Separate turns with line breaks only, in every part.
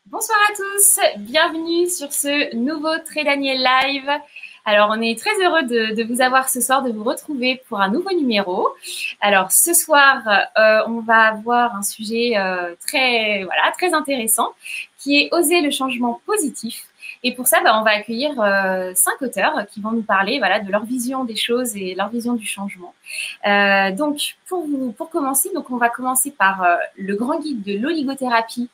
Bonsoir à tous, bienvenue sur ce nouveau Très Daniel Live. Alors, on est très heureux de vous avoir ce soir, de vous retrouver pour un nouveau numéro. Alors, ce soir, on va avoir un sujet très intéressant qui est Oser le changement positif. Et pour ça, on va accueillir 5 auteurs qui vont nous parler de leur vision des choses et leur vision du changement. Donc, pour commencer, on va commencer par le grand guide de l'oligothérapie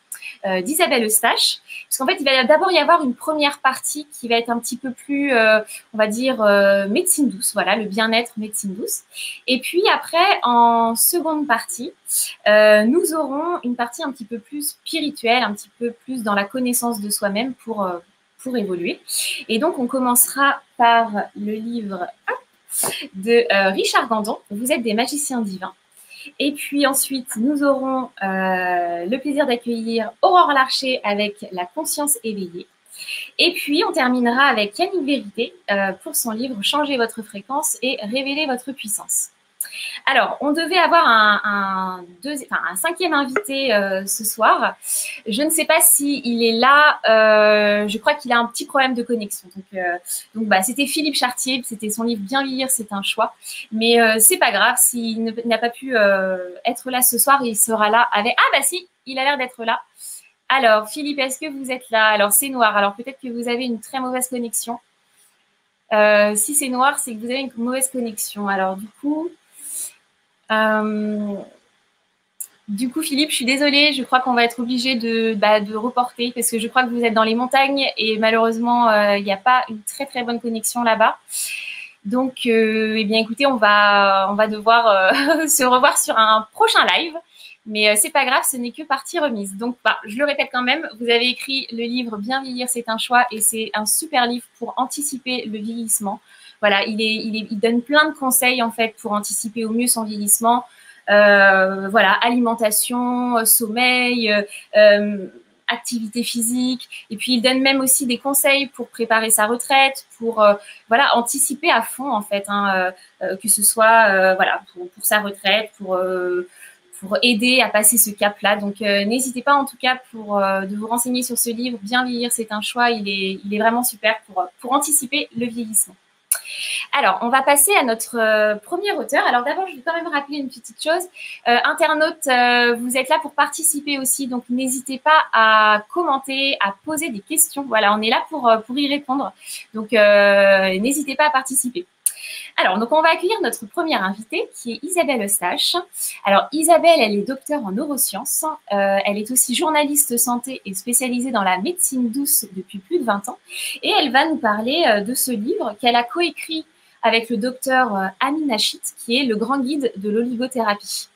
d'Isabelle Eustache. Parce qu'en fait, il va d'abord y avoir une première partie qui va être un petit peu plus, on va dire, médecine douce, voilà, le bien-être, médecine douce. Et puis après, en seconde partie, nous aurons une partie un petit peu plus spirituelle, un petit peu plus dans la connaissance de soi-même pour évoluer. Et donc, on commencera par le livre de Richard Gandon, Vous êtes des magiciens divins. Et puis ensuite, nous aurons le plaisir d'accueillir Aurore Larcher avec La conscience éveillée. Et puis, on terminera avec Yannick Vérité pour son livre Changez votre fréquence et révélez votre puissance. Alors, on devait avoir un 5e invité ce soir. Je ne sais pas s'il est là. Je crois qu'il a un petit problème de connexion. Donc c'était Philippe Chartier. C'était son livre Bien vieillir, c'est un choix. Mais c'est pas grave. S'il n'a pas pu être là ce soir, il sera là avec… Ah bah si, il a l'air d'être là. Alors, Philippe, est-ce que vous êtes là? Alors, c'est noir. Alors, peut-être que vous avez une très mauvaise connexion. Si c'est noir, c'est que vous avez une mauvaise connexion. Alors, du coup, Philippe, je suis désolée, je crois qu'on va être obligé de reporter parce que je crois que vous êtes dans les montagnes et malheureusement, il n'y a pas une très très bonne connexion là-bas. Donc, eh bien, écoutez, on va devoir se revoir sur un prochain live. Mais c'est pas grave, ce n'est que partie remise. Donc, je le répète quand même, vous avez écrit le livre Bien vieillir, c'est un choix et c'est un super livre pour anticiper le vieillissement. Voilà, il donne plein de conseils en fait pour anticiper au mieux son vieillissement. Voilà, alimentation, sommeil, activité physique. Et puis, il donne même aussi des conseils pour préparer sa retraite, pour anticiper à fond en fait, que ce soit pour sa retraite, pour aider à passer ce cap-là. Donc, n'hésitez pas en tout cas de vous renseigner sur ce livre. Bien vieillir, c'est un choix. Il est vraiment super pour anticiper le vieillissement. Alors, on va passer à notre premier auteur. Alors, d'abord, je vais quand même rappeler une petite chose. Internautes, vous êtes là pour participer aussi, donc n'hésitez pas à commenter, à poser des questions. Voilà, on est là pour y répondre. Donc, n'hésitez pas à participer. Alors, donc on va accueillir notre première invitée qui est Isabelle Eustache. Alors, Isabelle, elle est docteure en neurosciences. Elle est aussi journaliste santé et spécialisée dans la médecine douce depuis plus de 20 ans. Et elle va nous parler de ce livre qu'elle a coécrit avec le docteur Amin Nachit, qui est le grand guide de l'oligothérapie.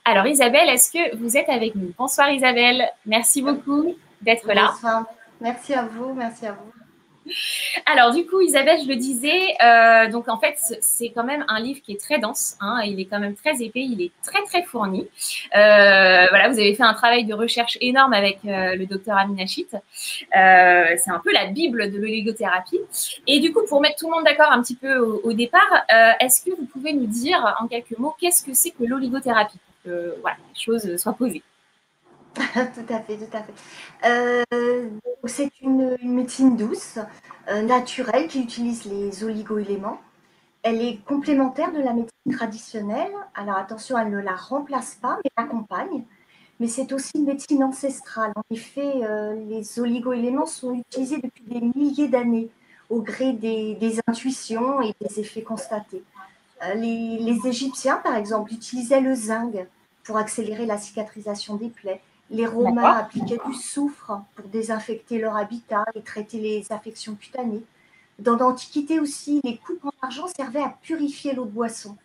Alors, Isabelle, est-ce que vous êtes avec nous? Bonsoir Isabelle, merci beaucoup d'être là.
Bonsoir, merci à vous, merci à vous.
Alors, du coup, Isabelle, je le disais, donc en fait, c'est quand même un livre qui est très dense, il est quand même très épais, il est très, très fourni. Voilà, vous avez fait un travail de recherche énorme avec le docteur Amin Nachit. C'est un peu la bible de l'oligothérapie. Et du coup, pour mettre tout le monde d'accord un petit peu au départ, est-ce que vous pouvez nous dire en quelques mots qu'est-ce que c'est que l'oligothérapie pour que les choses soient posées?
Tout à fait, tout à fait. C'est une médecine douce, naturelle, qui utilise les oligo-éléments. Elle est complémentaire de la médecine traditionnelle. Alors attention, elle ne la remplace pas, mais l'accompagne. Mais c'est aussi une médecine ancestrale. En effet, les oligo-éléments sont utilisés depuis des milliers d'années au gré des intuitions et des effets constatés. Les Égyptiens, par exemple, utilisaient le zinc pour accélérer la cicatrisation des plaies. Les Romains appliquaient du soufre pour désinfecter leur habitat et traiter les affections cutanées. Dans l'Antiquité aussi, les coupes en argent servaient à purifier l'eau de boisson.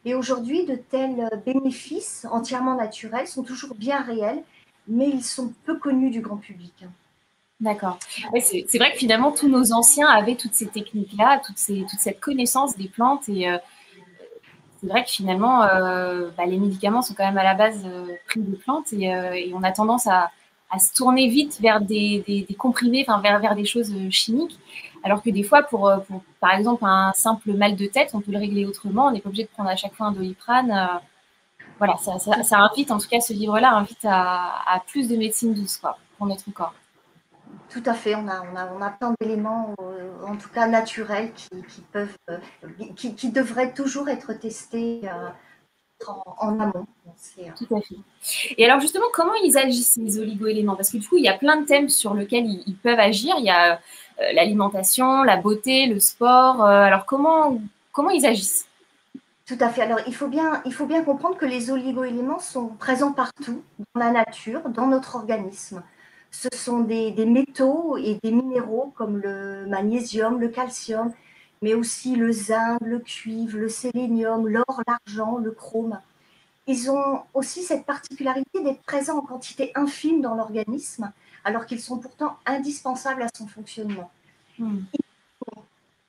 Et aujourd'hui, de tels bénéfices entièrement naturels sont toujours bien réels, mais ils sont peu connus du grand public.
D'accord. Ouais, c'est vrai que finalement, tous nos anciens avaient toutes ces techniques-là, toute cette connaissance des plantes. Et c'est vrai que finalement, les médicaments sont quand même à la base pris des plantes. Et on a tendance à se tourner vite vers des comprimés, vers des choses chimiques. Alors que des fois, pour, par exemple, un simple mal de tête, on peut le régler autrement. On n'est pas obligé de prendre à chaque fois un Doliprane. Voilà, ça invite, en tout cas, ce livre-là invite à plus de médecine douce, quoi, pour notre corps.
Tout à fait, on a plein d'éléments, en tout cas naturels, peuvent, qui devraient toujours être testés en amont.
Tout à fait. Et alors justement, comment ils agissent les oligo-éléments? Parce que du coup, il y a plein de thèmes sur lesquels ils peuvent agir. Il y a l'alimentation, la beauté, le sport. Alors comment ils agissent?
Tout à fait. Alors, il faut bien comprendre que les oligo-éléments sont présents partout, dans la nature, dans notre organisme. Ce sont des métaux et des minéraux comme le magnésium, le calcium, mais aussi le zinc, le cuivre, le sélénium, l'or, l'argent, le chrome. Ils ont aussi cette particularité d'être présents en quantité infime dans l'organisme, alors qu'ils sont pourtant indispensables à son fonctionnement.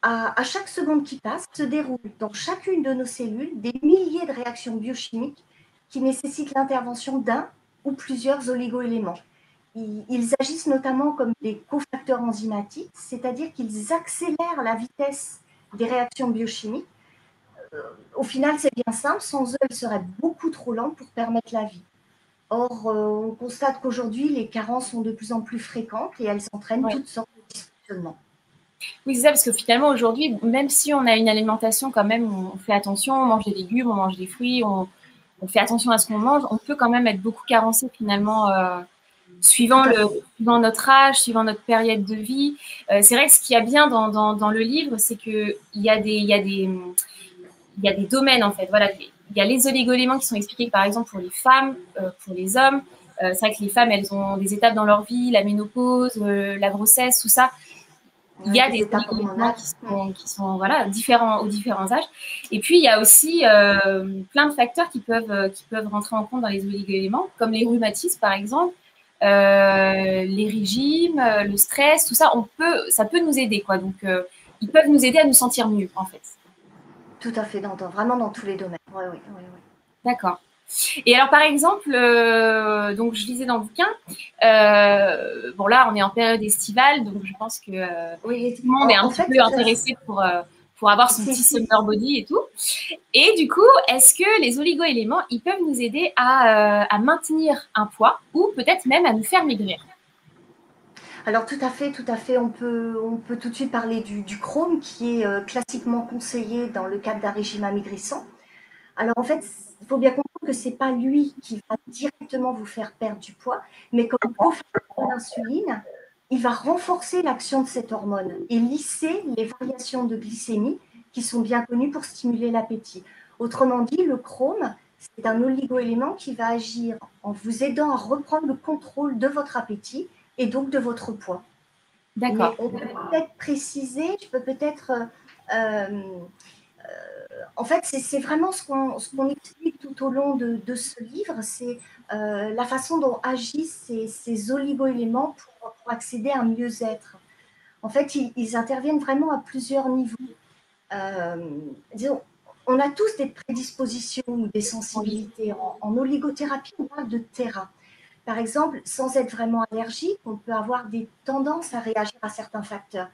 À chaque seconde qui passe, se déroulent dans chacune de nos cellules des milliers de réactions biochimiques qui nécessitent l'intervention d'un ou plusieurs oligoéléments. Ils agissent notamment comme des cofacteurs enzymatiques, c'est-à-dire qu'ils accélèrent la vitesse des réactions biochimiques. Au final, c'est bien simple, sans eux, elles seraient beaucoup trop lentes pour permettre la vie. Or, on constate qu'aujourd'hui, les carences sont de plus en plus fréquentes et elles entraînent toutes sortes de dysfonctionnements.
Oui, c'est ça, parce que finalement, aujourd'hui, même si on a une alimentation quand même, on fait attention, on mange des légumes, on mange des fruits, on fait attention à ce qu'on mange, on peut quand même être beaucoup carencé finalement, suivant notre âge, suivant notre période de vie. C'est vrai que ce qu'il y a bien dans le livre, c'est qu'il y a des domaines, en fait. Voilà, il y a les oligo-éléments qui sont expliqués, par exemple, pour les femmes, pour les hommes. C'est vrai que les femmes, elles ont des étapes dans leur vie, la ménopause, la grossesse, tout ça. Il y a des éléments qui sont voilà, différents aux différents âges. Et puis, il y a aussi plein de facteurs qui peuvent rentrer en compte dans les oligo-éléments, comme les rhumatismes, par exemple, les régimes, le stress, tout ça. Ça peut nous aider, quoi. Donc, ils peuvent nous aider à nous sentir mieux, en fait.
Tout à fait, vraiment dans tous les domaines. Oui, oui, oui.
D'accord. Et alors, par exemple, donc je lisais dans le bouquin, bon là, on est en période estivale, donc je pense que
oui,
tout le monde est un petit peu intéressé pour avoir son petit summer body et tout. Et du coup, est-ce que les oligo-éléments, ils peuvent nous aider à maintenir un poids ou peut-être même à nous faire maigrir?
Alors tout à fait. On peut tout de suite parler du chrome qui est classiquement conseillé dans le cadre d'un régime amaigrissant. Alors en fait, il faut bien comprendre que ce n'est pas lui qui va directement vous faire perdre du poids, mais comme cofacteur de l'insuline, il va renforcer l'action de cette hormone et lisser les variations de glycémie qui sont bien connues pour stimuler l'appétit. Autrement dit, le chrome, c'est un oligoélément qui va agir en vous aidant à reprendre le contrôle de votre appétit et donc de votre poids.
D'accord.
Mais on peut peut-être préciser, je peux peut-être... en fait, c'est vraiment ce qu'on explique tout au long de ce livre, c'est la façon dont agissent ces oligo-éléments pour accéder à un mieux-être. En fait, ils interviennent vraiment à plusieurs niveaux. Disons, on a tous des prédispositions ou des sensibilités. En oligothérapie, on parle de terrain. Par exemple, sans être vraiment allergique, on peut avoir des tendances à réagir à certains facteurs.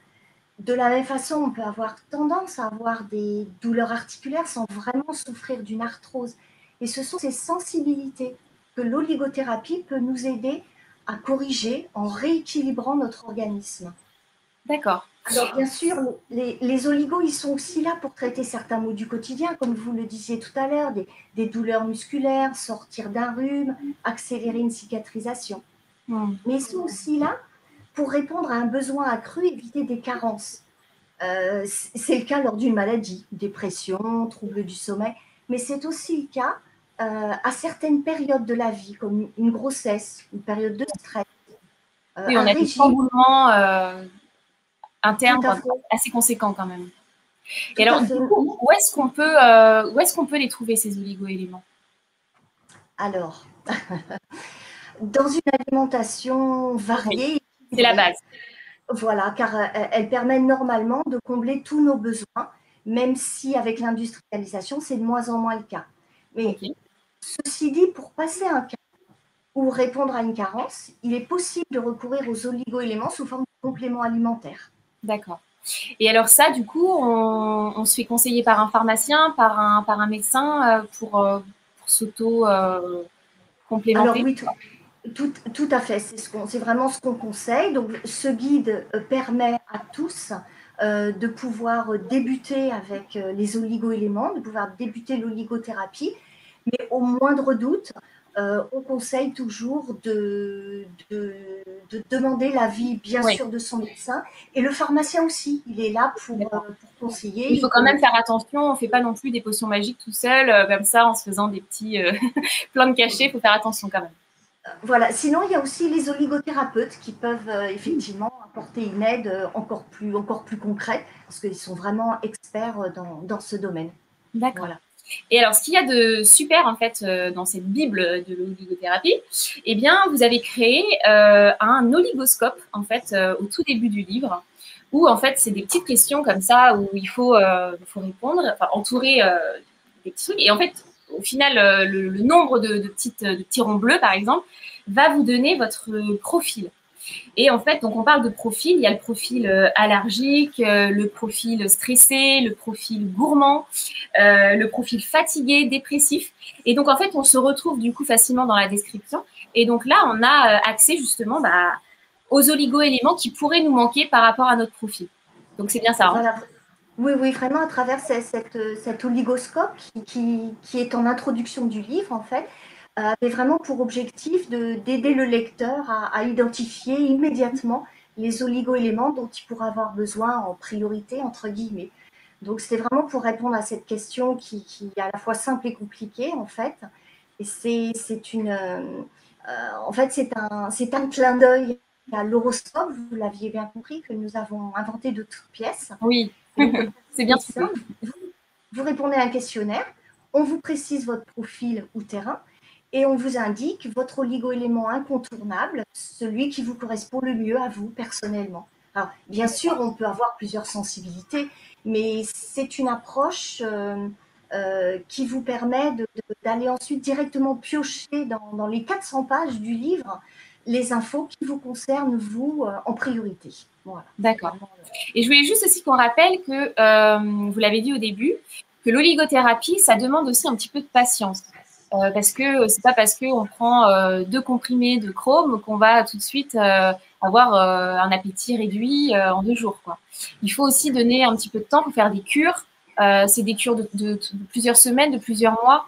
De la même façon, on peut avoir tendance à avoir des douleurs articulaires sans vraiment souffrir d'une arthrose. Et ce sont ces sensibilités que l'oligothérapie peut nous aider à corriger en rééquilibrant notre organisme.
D'accord.
Alors bien sûr, les oligos, ils sont aussi là pour traiter certains maux du quotidien, comme vous le disiez tout à l'heure, des douleurs musculaires, sortir d'un rhume, accélérer une cicatrisation. Mais ils sont aussi là pour répondre à un besoin accru, éviter des carences. C'est le cas lors d'une maladie, dépression, troubles du sommeil, mais c'est aussi le cas à certaines périodes de la vie, comme une grossesse, une période de stress.
Oui, on a des chamboulements internes assez conséquents quand même. Et alors, du coup, où est-ce qu'on peut les trouver, ces oligo-éléments?
Alors, dans une alimentation variée.
C'est la base.
Voilà, car elle permet normalement de combler tous nos besoins, même si avec l'industrialisation, c'est de moins en moins le cas. Mais ceci dit, pour passer un cap ou répondre à une carence, il est possible de recourir aux oligo-éléments sous forme de compléments alimentaires.
D'accord. Et alors ça, du coup, on se fait conseiller par un pharmacien, par un médecin pour s'auto-complémenter?
Alors oui, Tout à fait, c'est vraiment ce qu'on conseille. Donc, ce guide permet à tous de pouvoir débuter avec les oligo-éléments, de pouvoir débuter l'oligothérapie, mais au moindre doute, on conseille toujours de demander l'avis, bien
Oui,
sûr, de son médecin. Et le pharmacien aussi, il est là
d'accord.
pour conseiller.
Il faut
Il
quand
connaît.
même faire attention. On ne fait pas non plus des potions magiques tout seul, comme ça, en se faisant des petits plans de cachets. Il faut faire attention quand même.
Voilà. Sinon, il y a aussi les oligothérapeutes qui peuvent effectivement apporter une aide encore plus concrète, parce qu'ils sont vraiment experts dans ce domaine.
D'accord.
Voilà.
Et alors, ce qu'il y a de super en fait dans cette bible de l'oligothérapie, eh bien, vous avez créé un oligoscope en fait au tout début du livre, où en fait c'est des petites questions comme ça où faut répondre, enfin entourer des petits trucs. Et en fait, au final, le nombre de petits ronds bleus par exemple va vous donner votre profil. Et en fait, donc on parle de profil. Il y a le profil allergique, le profil stressé, le profil gourmand, le profil fatigué, dépressif. Et donc en fait, on se retrouve du coup facilement dans la description. Et donc là, on a accès justement aux oligo-éléments qui pourraient nous manquer par rapport à notre profil. Donc c'est bien ça. Hein.
Voilà. Oui, oui, vraiment à travers cet oligoscope qui est en introduction du livre, en fait, avait vraiment pour objectif d'aider le lecteur à identifier immédiatement les oligo-éléments dont il pourra avoir besoin en priorité, entre guillemets. Donc, c'était vraiment pour répondre à cette question qui est à la fois simple et compliquée, en fait. Et en fait, c'est un clin d'œil à l'horoscope, vous l'aviez bien compris, que nous avons inventé de toutes pièces.
Oui,
Et donc,
c'est bien
c'est
trouvé.
simple. Vous répondez à un questionnaire, on vous précise votre profil ou terrain et on vous indique votre oligo-élément incontournable, celui qui vous correspond le mieux à vous personnellement. Alors, bien sûr, on peut avoir plusieurs sensibilités, mais c'est une approche qui vous permet d'aller ensuite directement piocher dans les 400 pages du livre les infos qui vous concernent, vous, en priorité. Voilà, c'est
D'accord.
vraiment.
Et je voulais juste aussi qu'on rappelle que, vous l'avez dit au début, que l'oligothérapie, ça demande aussi un petit peu de patience. Parce que c'est pas parce qu'on prend 2 comprimés de chrome qu'on va tout de suite avoir un appétit réduit en 2 jours. Quoi. Il faut aussi donner un petit peu de temps pour faire des cures. C'est des cures de plusieurs semaines, de plusieurs mois.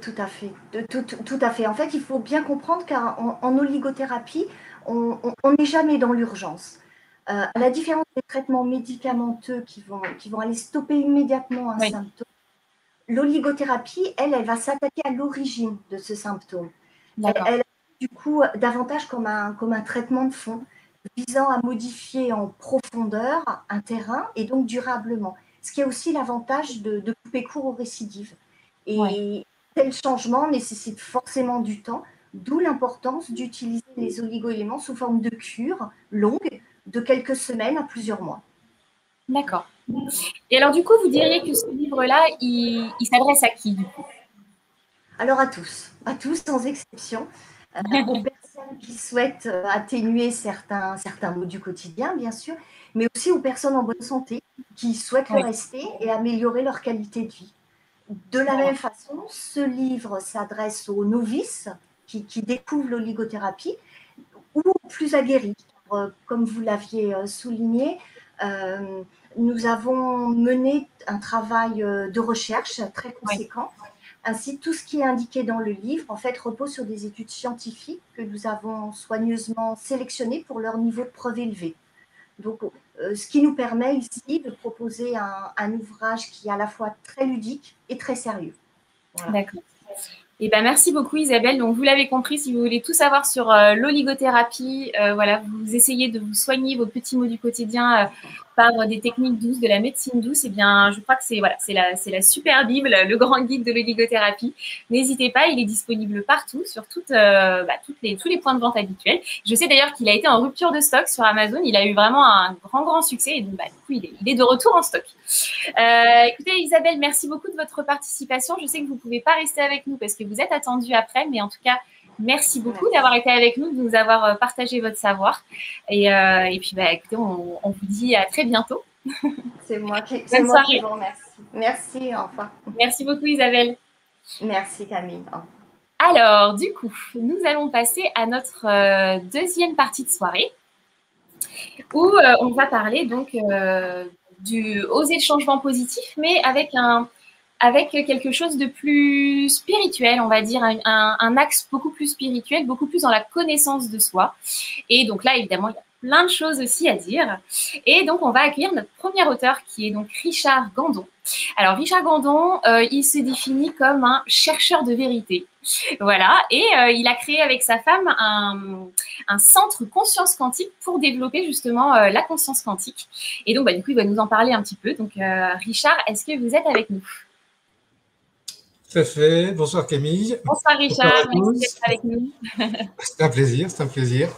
Tout à fait, tout à fait. En fait, il faut bien comprendre qu'en oligothérapie, on n'est jamais dans l'urgence. À la différence des traitements médicamenteux qui vont aller stopper immédiatement un
Oui,
symptôme, l'oligothérapie, elle va s'attaquer à l'origine de ce symptôme.
d'accord.
Elle a du coup davantage comme un traitement de fond visant à modifier en profondeur un terrain et donc durablement. Ce qui est aussi l'avantage de couper court aux récidives.
Ouais.
Et tel changement nécessite forcément du temps, d'où l'importance d'utiliser les oligo-éléments sous forme de cure longue de quelques semaines à plusieurs mois.
D'accord. Et alors, du coup, vous diriez que ce livre-là, il s'adresse à qui, du coup?
Alors à tous sans exception, aux personnes qui souhaitent atténuer certains maux du quotidien, bien sûr, mais aussi aux personnes en bonne santé qui souhaitent le
Oui,
rester et améliorer leur qualité de vie. De la même façon, ce livre s'adresse aux novices qui découvrent l'oligothérapie ou aux plus aguerris. Comme vous l'aviez souligné, euh, nous avons mené un travail de recherche très
oui.
conséquent. Ainsi, tout ce qui est indiqué dans le livre, en fait, repose sur des études scientifiques que nous avons soigneusement sélectionnées pour leur niveau de preuve élevé. Donc, ce qui nous permet ici de proposer un ouvrage qui est à la fois très ludique et très sérieux. Voilà.
D'accord. Eh ben, merci beaucoup Isabelle. Donc vous l'avez compris, si vous voulez tout savoir sur l'oligothérapie, voilà, vous essayez de vous soigner vos petits maux du quotidien par des techniques douces, de la médecine douce, eh bien je crois que c'est la super bible, le grand guide de l'oligothérapie. N'hésitez pas, il est disponible partout, sur tous les points de vente habituels. Je sais d'ailleurs qu'il a été en rupture de stock sur Amazon. Il a eu vraiment un grand succès et donc du coup il est de retour en stock. Écoutez, Isabelle, merci beaucoup de votre participation. Je sais que vous ne pouvez pas rester avec nous parce que vous êtes attendue après, mais en tout cas, merci beaucoup
Merci.
d'avoir été avec nous, de nous avoir partagé votre savoir. Et puis, écoutez, on vous dit à très bientôt.
C'est
Bonne
moi qui
soirée.
vous remercie. Merci, enfin.
Merci beaucoup, Isabelle.
Merci Camille.
Alors, du coup, nous allons passer à notre deuxième partie de soirée où on va parler donc oser le changement positif, mais avec quelque chose de plus spirituel, on va dire, un axe beaucoup plus spirituel, beaucoup plus dans la connaissance de soi. Et donc là, évidemment, il y a plein de choses aussi à dire. Et donc, on va accueillir notre premier auteur qui est donc Richard Gandon. Alors, Richard Gandon, il se définit comme un chercheur de vérité. Voilà, et il a créé avec sa femme un centre conscience quantique pour développer justement la conscience quantique. Et donc, du coup, il va nous en parler un petit peu. Donc, Richard, est-ce que vous êtes avec nous?
Tout à fait. Bonsoir Camille.
Bonsoir Richard, merci d'être avec nous.
C'est un plaisir, c'est un plaisir.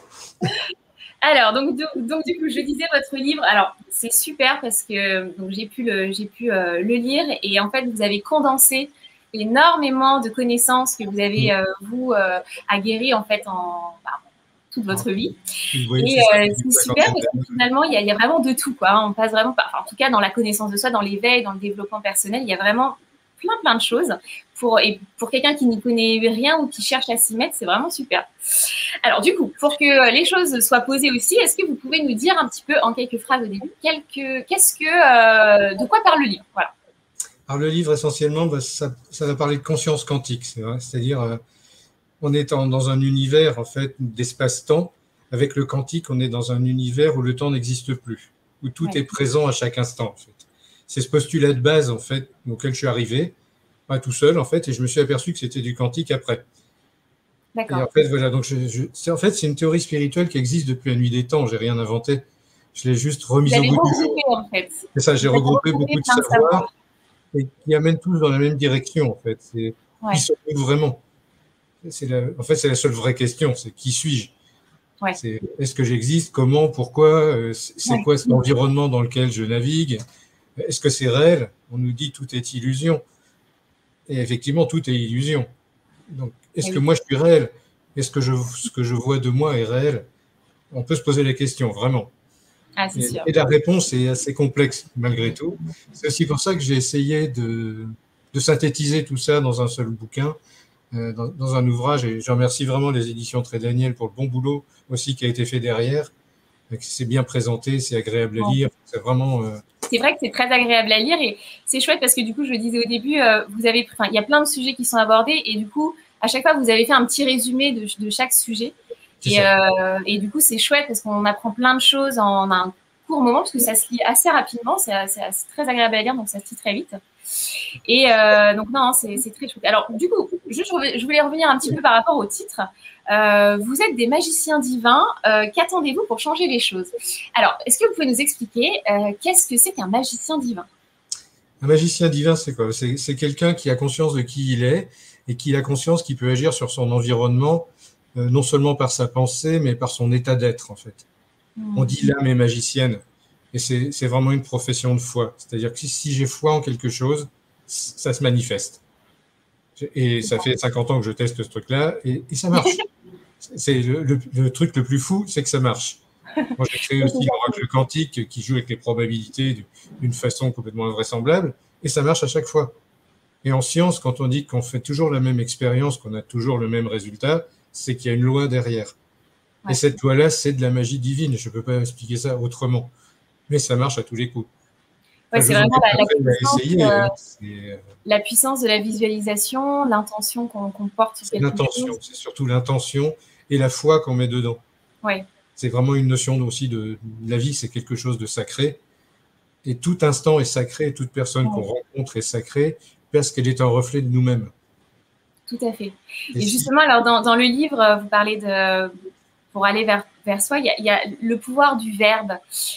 Alors, donc du coup, je disais votre livre. Alors, c'est super parce que j'ai pu le lire et en fait, vous avez condensé énormément de connaissances que vous avez aguerries en fait toute votre vie. Oui, et c'est super parce que finalement, il y a vraiment de tout, quoi. On passe vraiment en tout cas, dans la connaissance de soi, dans l'éveil, dans le développement personnel, il y a vraiment plein de choses. Pour quelqu'un qui n'y connaît rien ou qui cherche à s'y mettre, c'est vraiment super. Alors du coup, pour que les choses soient posées aussi, est-ce que vous pouvez nous dire un petit peu en quelques phrases au début, de quoi parle le livre? Voilà.
Alors le livre, essentiellement, ça va parler de conscience quantique, c'est vrai. C'est-à-dire, on est dans un univers en fait d'espace-temps. Avec le quantique, on est dans un univers où le temps n'existe plus, où tout est présent à chaque instant. En fait. C'est ce postulat de base en fait auquel je suis arrivé, pas tout seul en fait, et je me suis aperçu que c'était du quantique après.
D'accord.
Et en fait, voilà, donc c'est une théorie spirituelle qui existe depuis la nuit des temps. J'ai rien inventé. Je l'ai juste remise au goût du jour. En fait. C'est ça, j'ai regroupé beaucoup de savoirs et qui amènent tous dans la même direction en fait. C'est qui sommes-nous vraiment? En fait, c'est la seule vraie question. C'est qui suis-je? Est-ce que j'existe? Comment? Pourquoi? C'est quoi cet environnement dans lequel je navigue? Est-ce que c'est réel? On nous dit tout est illusion. Et effectivement, tout est illusion. Donc, est-ce que moi, je suis réel? Est-ce que ce que je vois de moi est réel? On peut se poser la question, vraiment.
Ah, c'est sûr.
Et la réponse est assez complexe, malgré tout. C'est aussi pour ça que j'ai essayé de synthétiser tout ça dans un seul bouquin, dans un ouvrage. Et je remercie vraiment les éditions Très Daniel pour le bon boulot aussi qui a été fait derrière. C'est bien présenté, c'est agréable à lire. C'est vraiment...
C'est vrai que c'est très agréable à lire et c'est chouette parce que du coup, je le disais au début, il y a plein de sujets qui sont abordés et du coup, à chaque fois, vous avez fait un petit résumé de chaque sujet. Et du coup, c'est chouette parce qu'on apprend plein de choses en un court moment parce que ça se lit assez rapidement. C'est très agréable à lire, donc ça se lit très vite. Et donc, non, c'est très chouette. Alors, du coup, je voulais revenir un petit peu par rapport au titre. Vous êtes des magiciens divins. Qu'attendez-vous pour changer les choses? Alors, est-ce que vous pouvez nous expliquer qu'est-ce que c'est qu'un magicien divin?
Un magicien divin, c'est quoi? C'est quelqu'un qui a conscience de qui il est et qui a conscience qu'il peut agir sur son environnement, non seulement par sa pensée, mais par son état d'être, en fait. On dit l'âme est magicienne. Et c'est vraiment une profession de foi. C'est-à-dire que si j'ai foi en quelque chose, ça se manifeste. Et ça fait 50 ans que je teste ce truc-là, et ça marche. C'est le truc le plus fou, c'est que ça marche. Moi, j'ai créé aussi l'oracle quantique qui joue avec les probabilités d'une façon complètement invraisemblable, et ça marche à chaque fois. Et en science, quand on dit qu'on fait toujours la même expérience, qu'on a toujours le même résultat, c'est qu'il y a une loi derrière. Et cette loi-là, c'est de la magie divine. Je ne peux pas expliquer ça autrement. Mais ça marche à tous les coups.
Ouais, c'est vraiment la puissance de la visualisation, l'intention qu'on porte sur quelque chose.
C'est surtout l'intention et la foi qu'on met dedans.
Ouais.
C'est vraiment une notion aussi de la vie, c'est quelque chose de sacré. Et tout instant est sacré, toute personne qu'on rencontre est sacrée parce qu'elle est un reflet de nous-mêmes.
Tout à fait. Et justement, alors dans le livre, vous parlez pour aller vers soi, il y a le pouvoir du verbe.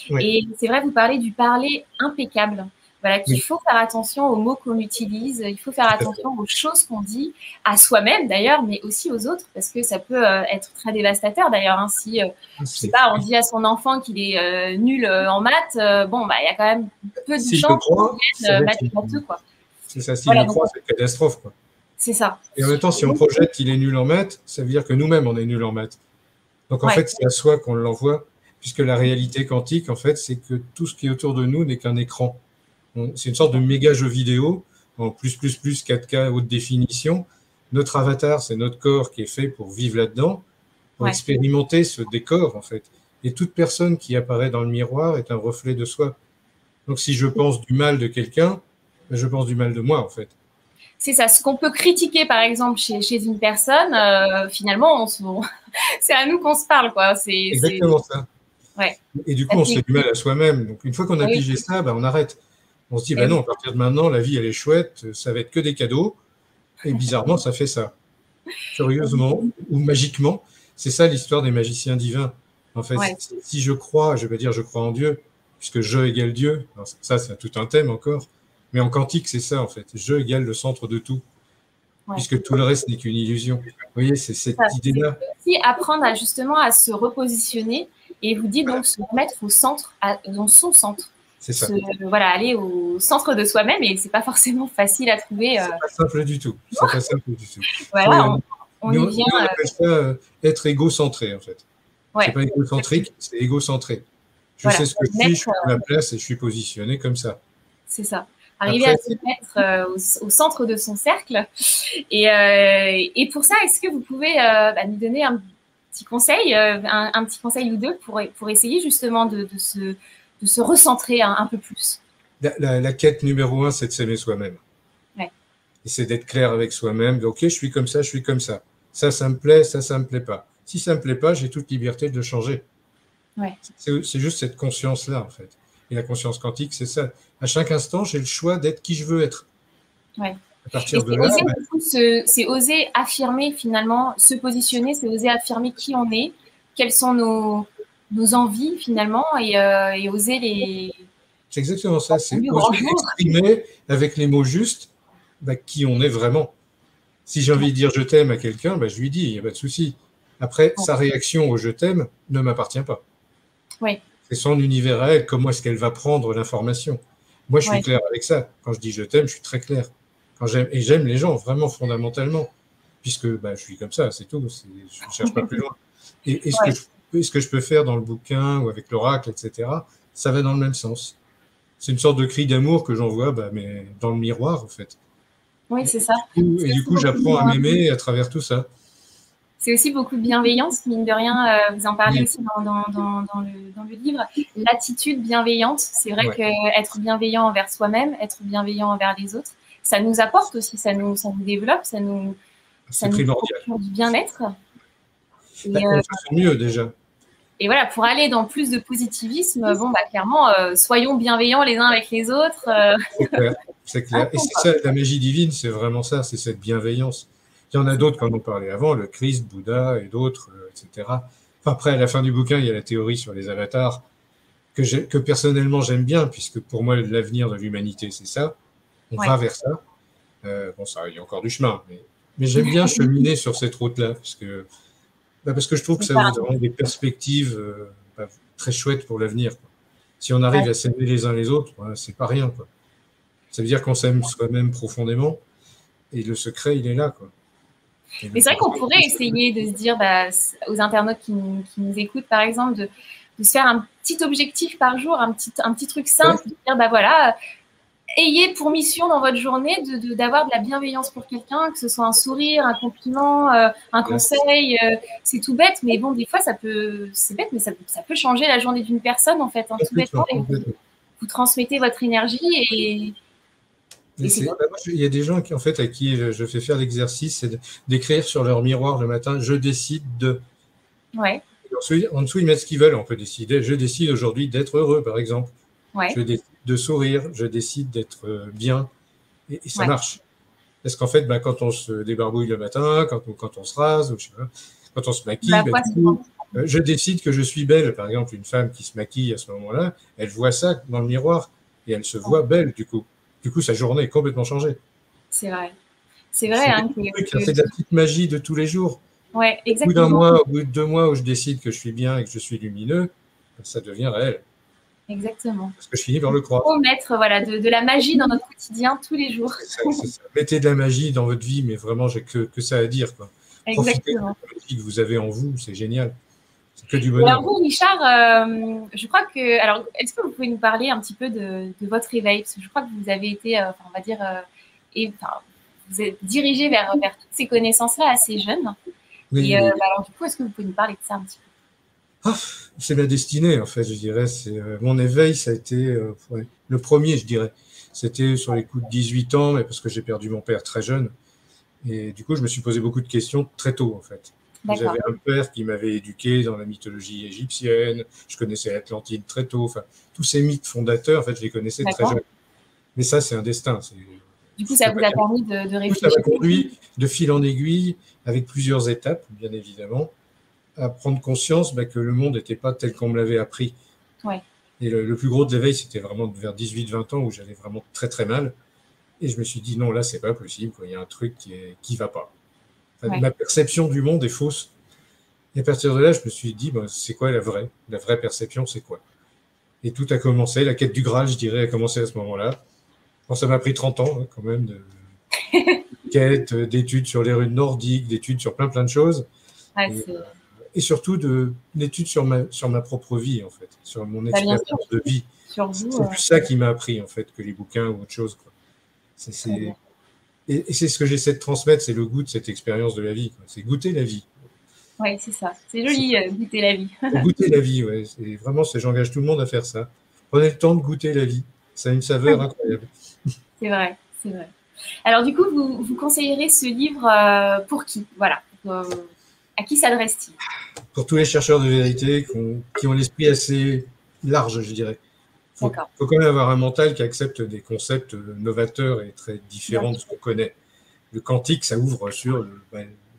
Oui. Et c'est vrai, vous parlez du parler impeccable. Voilà, qu'il faut faire attention aux mots qu'on utilise, il faut faire attention aux choses qu'on dit, à soi-même d'ailleurs, mais aussi aux autres, parce que ça peut être très dévastateur d'ailleurs. Hein, si, je sais pas, on dit à son enfant qu'il est nul en maths, bon, bah, il y a quand même peu de chances qu'il vienne maths, quoi.
C'est ça, s'il le croit, c'est une catastrophe, quoi.
C'est ça.
Et en même temps, si on projette qu'il est nul en maths, ça veut dire que nous-mêmes, on est nul en maths. Donc, en fait, c'est à soi qu'on l'envoie, puisque la réalité quantique, en fait, c'est que tout ce qui est autour de nous n'est qu'un écran. C'est une sorte de méga jeu vidéo, en plus, 4K, haute définition, notre avatar, c'est notre corps qui est fait pour vivre là-dedans, pour expérimenter ce décor, en fait. Et toute personne qui apparaît dans le miroir est un reflet de soi. Donc, si je pense du mal de quelqu'un, je pense du mal de moi, en fait.
C'est ça. Ce qu'on peut critiquer, par exemple, chez une personne, finalement, c'est à nous qu'on se parle, quoi.
Exactement ça.
Ouais.
Et du coup, on se fait du mal à soi-même. Donc, une fois qu'on a pigé ça, on arrête. On se dit, non, à partir de maintenant, la vie, elle est chouette, ça va être que des cadeaux. Et bizarrement, ça fait ça. Curieusement ou magiquement, c'est ça l'histoire des magiciens divins. En fait, si je crois, je vais dire je crois en Dieu, puisque je égale Dieu. Alors ça, c'est tout un thème encore. Mais en quantique, c'est ça, en fait. Je égale le centre de tout, puisque tout le reste n'est qu'une illusion. Vous voyez, c'est cette idée-là.
C'est aussi apprendre justement à se repositionner et vous dites donc se remettre au centre, dans son centre.
C'est ça.
Aller au centre de soi-même et c'est pas forcément facile à trouver.
C'est pas simple du tout. C'est pas simple du tout.
Voilà, on y vient.
On appelle ça être égocentré, en fait. C'est pas égocentrique, c'est égocentré. Je sais ce que je suis à ma place et je suis positionné comme ça.
C'est ça. Arriver à se mettre au centre de son cercle. Et pour ça, est-ce que vous pouvez nous donner un petit conseil, un petit conseil ou deux pour essayer justement de se recentrer un peu plus?
La quête numéro 1, c'est de s'aimer soi-même. Et c'est d'être clair avec soi-même. Ok, je suis comme ça, je suis comme ça. Ça me plaît, ça me plaît pas. Si ça me plaît pas, j'ai toute liberté de le changer. C'est juste cette conscience-là, en fait. Et la conscience quantique, c'est ça. À chaque instant, j'ai le choix d'être qui je veux être. À partir de là,
c'est oser affirmer finalement, se positionner, c'est oser affirmer qui on est, quelles sont nos envies finalement, et oser les...
C'est exactement ça. C'est oser exprimer avec les mots justes qui on est vraiment. Si j'ai envie de dire je t'aime à quelqu'un, je lui dis, il n'y a pas de souci. Après, sa réaction au je t'aime ne m'appartient pas. C'est son univers à elle, comment est-ce qu'elle va prendre l'information. Moi, je suis clair avec ça. Quand je dis je t'aime, je suis très clair. Et j'aime les gens, vraiment fondamentalement, puisque je suis comme ça, c'est tout. Je ne cherche pas plus loin. Et ce que je peux faire dans le bouquin ou avec l'oracle, etc., ça va dans le même sens. C'est une sorte de cri d'amour que j'envoie mais dans le miroir, en fait.
Oui, c'est ça.
Et du coup, j'apprends à m'aimer à travers tout ça.
C'est aussi beaucoup de bienveillance, mine de rien. Vous en parlez aussi dans le livre. L'attitude bienveillante, c'est vrai qu'être bienveillant envers soi-même, être bienveillant envers les autres, ça nous apporte aussi, ça nous développe, ça nous procure du bien-être.
On se sent mieux déjà.
Et voilà, pour aller dans plus de positivisme, clairement, soyons bienveillants les uns avec les autres.
C'est clair. Et c'est ça, la magie divine, c'est vraiment ça, c'est cette bienveillance. Il y en a d'autres qui en ont parlé avant, le Christ, Bouddha et d'autres, etc. Après, à la fin du bouquin, il y a la théorie sur les avatars que personnellement j'aime bien, puisque pour moi, l'avenir de l'humanité, c'est ça. On va vers ça. Il y a encore du chemin, mais j'aime bien cheminer sur cette route-là, parce que je trouve que ça vous donne des perspectives très chouettes pour l'avenir. Si on arrive à s'aimer les uns les autres, c'est pas rien. Ça veut dire qu'on s'aime soi-même profondément, et le secret, il est là.
Mais c'est vrai qu'on pourrait essayer de se dire aux internautes qui nous écoutent, par exemple, de se faire un petit objectif par jour, un petit truc simple, de dire, ayez pour mission dans votre journée d'avoir de la bienveillance pour quelqu'un, que ce soit un sourire, un compliment, un conseil. C'est tout bête, mais des fois, c'est bête, mais ça peut changer la journée d'une personne, en fait, tout bêtement. Et vous transmettez votre énergie et
il y a des gens à qui je fais faire l'exercice, c'est d'écrire sur leur miroir le matin, je décide de. En dessous, ils mettent ce qu'ils veulent. On peut décider, je décide aujourd'hui d'être heureux, par exemple. Je décide de sourire, je décide d'être bien. Et ça marche. Parce qu'en fait, quand on se débarbouille le matin, quand on se rase, quand on se maquille, je décide que je suis belle. Par exemple, une femme qui se maquille à ce moment-là, elle voit ça dans le miroir et elle se voit belle, du coup. Du coup, sa journée est complètement changée.
C'est vrai. C'est vrai.
C'est de la petite magie de tous les jours.
Exactement.
Au bout de 2 mois où je décide que je suis bien et que je suis lumineux, ça devient réel.
Exactement.
Parce que je finis par le croire.
Il faut mettre de la magie dans notre quotidien tous les jours.
C'est ça. Mettez de la magie dans votre vie, mais vraiment, j'ai que ça à dire. Profitez de la magie que vous avez en vous, c'est génial. C'est que du bonheur.
Alors vous, Richard, je crois que... Alors, est-ce que vous pouvez nous parler un petit peu de votre éveil? Parce que je crois que vous avez été, vous êtes dirigé vers toutes ces connaissances-là assez jeune.
Oui,
Et
oui.
alors, du coup, est-ce que vous pouvez nous parler de ça un petit peu?
Ah, c'est ma destinée, en fait, je dirais. C'est mon éveil, ça a été ouais, le premier, je dirais. C'était sur les coups de 18 ans, mais parce que j'ai perdu mon père très jeune. Et du coup, je me suis posé beaucoup de questions très tôt, en fait. J'avais un père qui m'avait éduqué dans la mythologie égyptienne. Je connaissais l'Atlantide très tôt. Enfin, tous ces mythes fondateurs, en fait, je les connaissais très jeune. Mais ça, c'est un destin.
Du coup, ça vous a permis de réfléchir.
Ça m'a conduit de fil en aiguille, avec plusieurs étapes, bien évidemment, à prendre conscience que le monde n'était pas tel qu'on me l'avait appris.
Ouais.
Et le plus gros de l'éveil, c'était vraiment vers 18-20 ans où j'allais vraiment très très mal. Et je me suis dit, non, là, c'est pas possible. Il y a un truc qui va pas. Enfin, ma perception du monde est fausse. Et à partir de là, je me suis dit, c'est quoi la vraie perception, c'est quoi? Et tout a commencé. La quête du Graal, je dirais, a commencé à ce moment-là. Bon, ça m'a pris 30 ans, quand même, de quête, d'études sur les runes nordiques, d'études sur plein de choses. Et surtout d'études sur ma propre vie, en fait, sur mon expérience de vie. C'est plus ça qui m'a appris, en fait, que les bouquins ou autre chose, quoi. Et c'est ce que j'essaie de transmettre, c'est le goût de cette expérience de la vie. C'est goûter la vie.
Oui, c'est ça. C'est joli, goûter la vie.
Goûter la vie, oui. Vraiment, j'engage tout le monde à faire ça. Prenez le temps de goûter la vie. Ça a une saveur incroyable.
C'est vrai, c'est vrai. Alors, du coup, vous conseillerez ce livre pour qui? Voilà. À qui s'adresse-t-il? Pour
tous les chercheurs de vérité qui ont l'esprit assez large, je dirais. Il faut quand même avoir un mental qui accepte des concepts novateurs et très différents de ce qu'on connaît. Le quantique, ça ouvre sur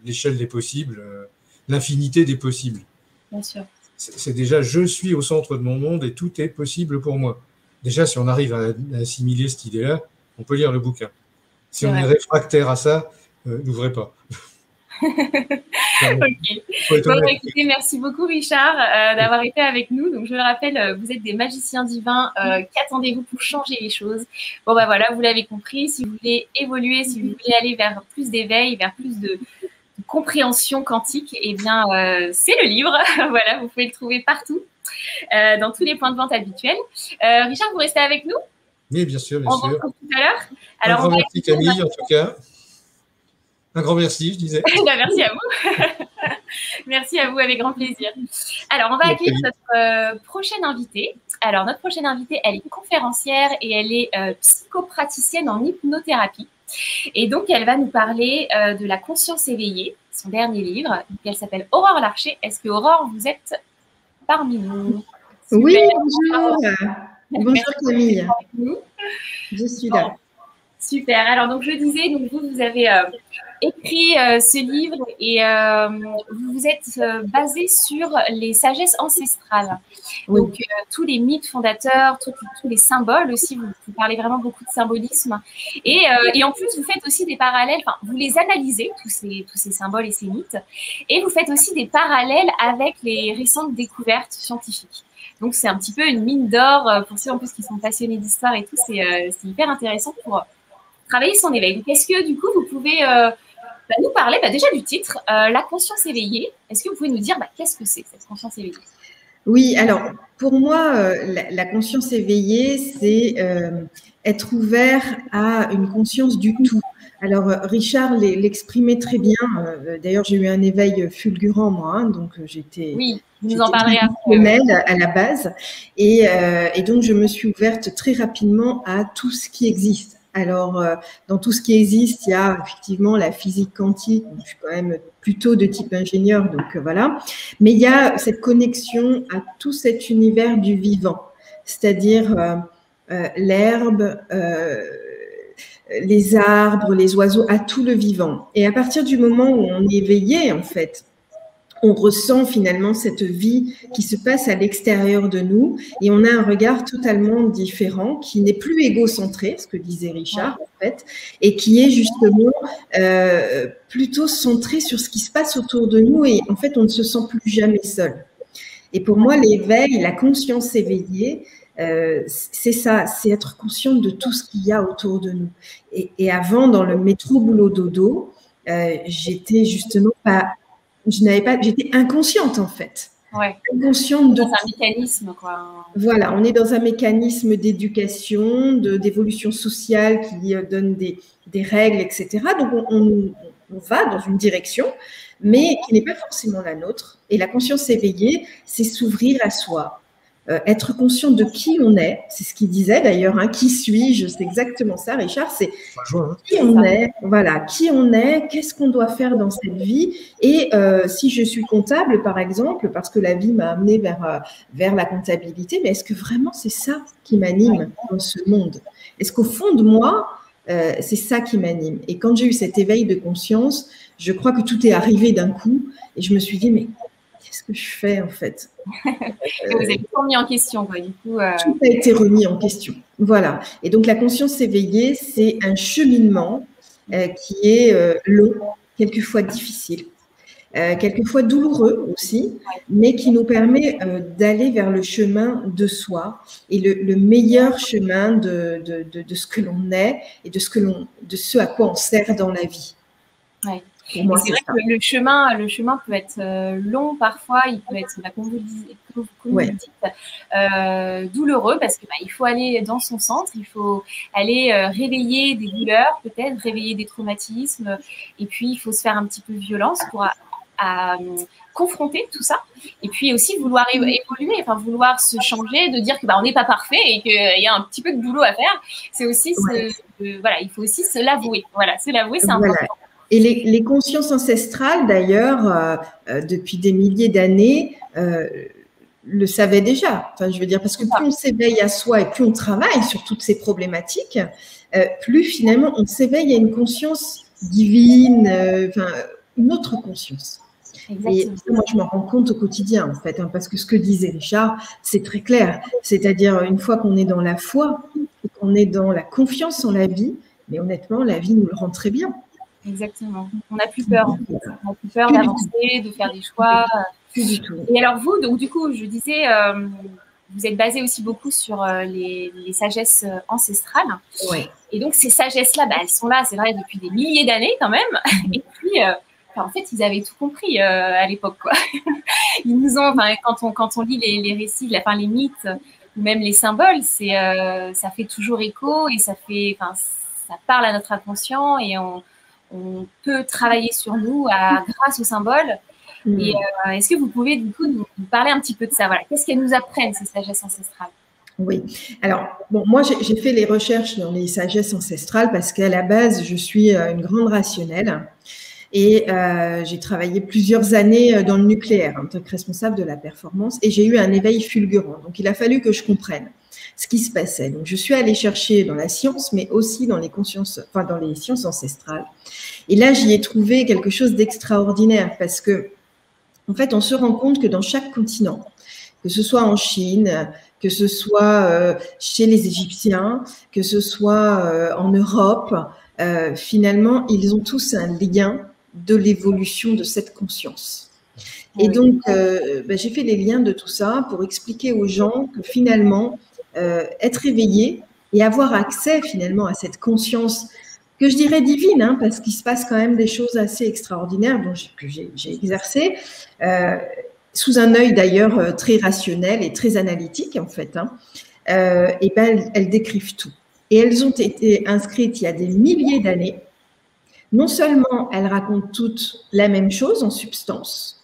l'échelle des possibles, l'infinité des possibles.
Bien sûr.
C'est déjà, je suis au centre de mon monde et tout est possible pour moi. Déjà, si on arrive à assimiler cette idée-là, on peut lire le bouquin. Si on est réfractaire à ça, n'ouvrez pas.
Écoutez, merci beaucoup Richard d'avoir été avec nous. Donc je le rappelle, vous êtes des magiciens divins. Qu'attendez-vous pour changer les choses? Bon voilà, vous l'avez compris. Si vous voulez évoluer, si vous voulez aller vers plus d'éveil, vers plus de compréhension quantique, eh bien c'est le livre. Voilà, vous pouvez le trouver partout, dans tous les points de vente habituels. Richard, vous restez avec nous?
Oui, bien sûr, bien sûr.
On se retrouve tout à l'heure.
Alors, un grand merci Camille, en tout cas. Un grand merci, je disais.
Merci à vous. Merci à vous, avec grand plaisir. Alors, on va accueillir notre prochaine invitée. Alors, notre prochaine invitée, elle est conférencière et elle est psychopraticienne en hypnothérapie. Et donc, elle va nous parler de la conscience éveillée, son dernier livre. Elle s'appelle Aurore Larcher. Est-ce que Aurore, vous êtes parmi nous?
Oui, bonjour. Bonjour Camille. Je suis là.
Bon, super. Alors, donc, je disais, donc, vous avez écrit ce livre et vous vous êtes basé sur les sagesses ancestrales. Oui. Donc, tous les mythes fondateurs, tous les symboles aussi, vous parlez vraiment beaucoup de symbolisme. Et en plus, vous faites aussi des parallèles, enfin, vous les analysez, tous ces symboles et ces mythes, et vous faites aussi des parallèles avec les récentes découvertes scientifiques. Donc, c'est un petit peu une mine d'or pour ceux en plus qui sont passionnés d'histoire et tout. C'est hyper intéressant pour travailler son éveil. Donc, est-ce que du coup, vous pouvez nous parler déjà du titre, La conscience éveillée. Est-ce que vous pouvez nous dire qu'est-ce que c'est cette conscience éveillée?
Oui, alors pour moi, la conscience éveillée, c'est être ouvert à une conscience du tout. Alors, Richard l'exprimait très bien. D'ailleurs, j'ai eu un éveil fulgurant, moi, donc j'étais…
Oui, vous nous en parlerez
à la base. Et donc, je me suis ouverte très rapidement à tout ce qui existe. Alors, dans tout ce qui existe, il y a effectivement la physique quantique. Je suis quand même plutôt de type ingénieur, donc voilà. Mais il y a cette connexion à tout cet univers du vivant, c'est-à-dire l'herbe, les arbres, les oiseaux, à tout le vivant. Et à partir du moment où on est éveillé, en fait, on ressent finalement cette vie qui se passe à l'extérieur de nous et on a un regard totalement différent qui n'est plus égocentré, ce que disait Richard en fait, et qui est justement plutôt centré sur ce qui se passe autour de nous et en fait on ne se sent plus jamais seul. Et pour moi l'éveil, la conscience éveillée, c'est ça, c'est être conscient de tout ce qu'il y a autour de nous. Et avant, dans le métro boulot dodo, j'étais justement pas… j'étais inconsciente en fait.
Ouais.
inconsciente de
C'est un mécanisme, quoi.
Voilà, on est dans un mécanisme d'éducation, d'évolution sociale qui donne des règles, etc. Donc, on va dans une direction, mais qui n'est pas forcément la nôtre. Et la conscience éveillée, c'est s'ouvrir à soi, être conscient de qui on est. C'est ce qu'il disait d'ailleurs, hein, qui suis-je? C'est exactement ça, Richard. C'est qui on est, voilà, qui on est, qu'est-ce qu'on doit faire dans cette vie. Et si je suis comptable, par exemple, parce que la vie m'a amené vers la comptabilité, mais est-ce que vraiment c'est ça qui m'anime dans ce monde? Est-ce qu'au fond de moi, c'est ça qui m'anime? Et quand j'ai eu cet éveil de conscience, je crois que tout est arrivé d'un coup et je me suis dit, mais qu'est-ce que je fais en fait?
Vous avez tout remis en question, quoi, du coup.
Tout a été remis en question. Voilà. Et donc, la conscience éveillée, c'est un cheminement qui est long, quelquefois difficile, quelquefois douloureux aussi, mais qui nous permet d'aller vers le chemin de soi et le meilleur chemin de ce que l'on est et de ce à quoi on sert dans la vie.
Ouais.
Pour moi,
c'est vrai que le chemin peut être long parfois, il peut être, comme vous le dites, douloureux parce que il faut aller dans son centre, il faut aller réveiller des douleurs, peut-être réveiller des traumatismes, et puis il faut se faire un petit peu violence pour confronter tout ça, et puis aussi vouloir évoluer, enfin vouloir se changer, de dire que on n'est pas parfait et qu'il y a un petit peu de boulot à faire. C'est aussi voilà, il faut aussi se l'avouer. Voilà, se l'avouer, c'est important.
Et les consciences ancestrales, d'ailleurs, depuis des milliers d'années, le savaient déjà. Enfin, je veux dire, parce que plus on s'éveille à soi et plus on travaille sur toutes ces problématiques, plus finalement on s'éveille à une conscience divine, une autre conscience. Exactement. Et moi, je m'en rends compte au quotidien, en fait, parce que ce que disait Richard, c'est très clair. C'est-à-dire, une fois qu'on est dans la foi et qu'on est dans la confiance en la vie, mais honnêtement, la vie nous le rend très bien.
Exactement. On n'a plus peur. En fait. On n'a plus peur d'avancer, de faire des choix.
Plus du tout.
Et alors vous, donc du coup, je disais, vous êtes basé aussi beaucoup sur les sagesses ancestrales.
Ouais.
Et donc ces sagesses-là, elles sont là, c'est vrai, depuis des milliers d'années quand même. Et puis, en fait, ils avaient tout compris à l'époque, quoi. Ils nous ont, quand on lit les récits, les mythes ou même les symboles, ça fait toujours écho et ça parle à notre inconscient et on peut travailler sur nous grâce aux symboles. Et est-ce que vous pouvez du coup nous parler un petit peu de ça? Voilà, qu'est-ce qu'elles nous apprennent, ces sagesses ancestrales?
Oui. Alors, moi, j'ai fait les recherches dans les sagesses ancestrales parce qu'à la base, je suis une grande rationnelle et j'ai travaillé plusieurs années dans le nucléaire en tant que responsable de la performance et j'ai eu un éveil fulgurant. Donc, il a fallu que je comprenne ce qui se passait. Donc, je suis allée chercher dans la science, mais aussi dans les sciences ancestrales. Et là, j'y ai trouvé quelque chose d'extraordinaire parce que, en fait, on se rend compte que dans chaque continent, que ce soit en Chine, que ce soit chez les Égyptiens, que ce soit en Europe, finalement, ils ont tous un lien de l'évolution de cette conscience. Et donc, j'ai fait les liens de tout ça pour expliquer aux gens que finalement, être éveillé et avoir accès finalement à cette conscience que je dirais divine, parce qu'il se passe quand même des choses assez extraordinaires que j'ai exercées, sous un œil d'ailleurs très rationnel et très analytique en fait, et elles décrivent tout. Et elles ont été inscrites il y a des milliers d'années. Non seulement elles racontent toutes la même chose en substance,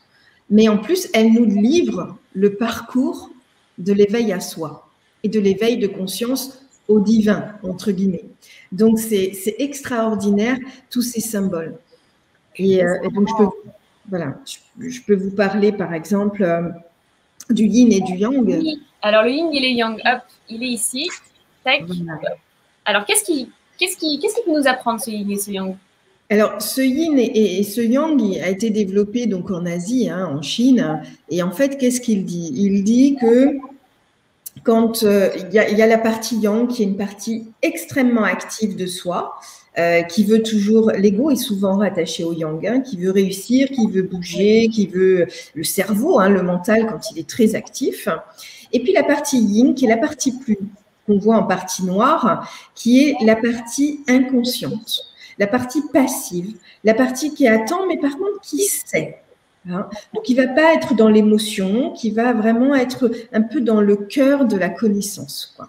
mais en plus elles nous livrent le parcours de l'éveil à soi et de l'éveil de conscience au divin, entre guillemets. Donc, c'est extraordinaire, tous ces symboles. Et donc, je peux vous parler, par exemple, du yin et du yang.
Oui. Alors, le yin et le yang, hop, il est ici. Tac. Voilà. Alors, qu'est-ce qui peut nous apprendre, ce yin et ce yang?
Alors, ce yin et ce yang a été développé donc en Asie, en Chine. Et en fait, qu'est-ce qu'il dit? Il dit que quand il y a la partie yang, qui est une partie extrêmement active de soi, qui veut toujours, l'ego est souvent rattaché au yang, qui veut réussir, qui veut bouger, qui veut le cerveau, le mental quand il est très actif. Et puis la partie yin, qui est la partie qu'on voit en partie noire, qui est la partie inconsciente, la partie passive, la partie qui attend, mais par contre qui sait. Hein. Donc, il ne va pas être dans l'émotion, qui va vraiment être un peu dans le cœur de la connaissance, quoi.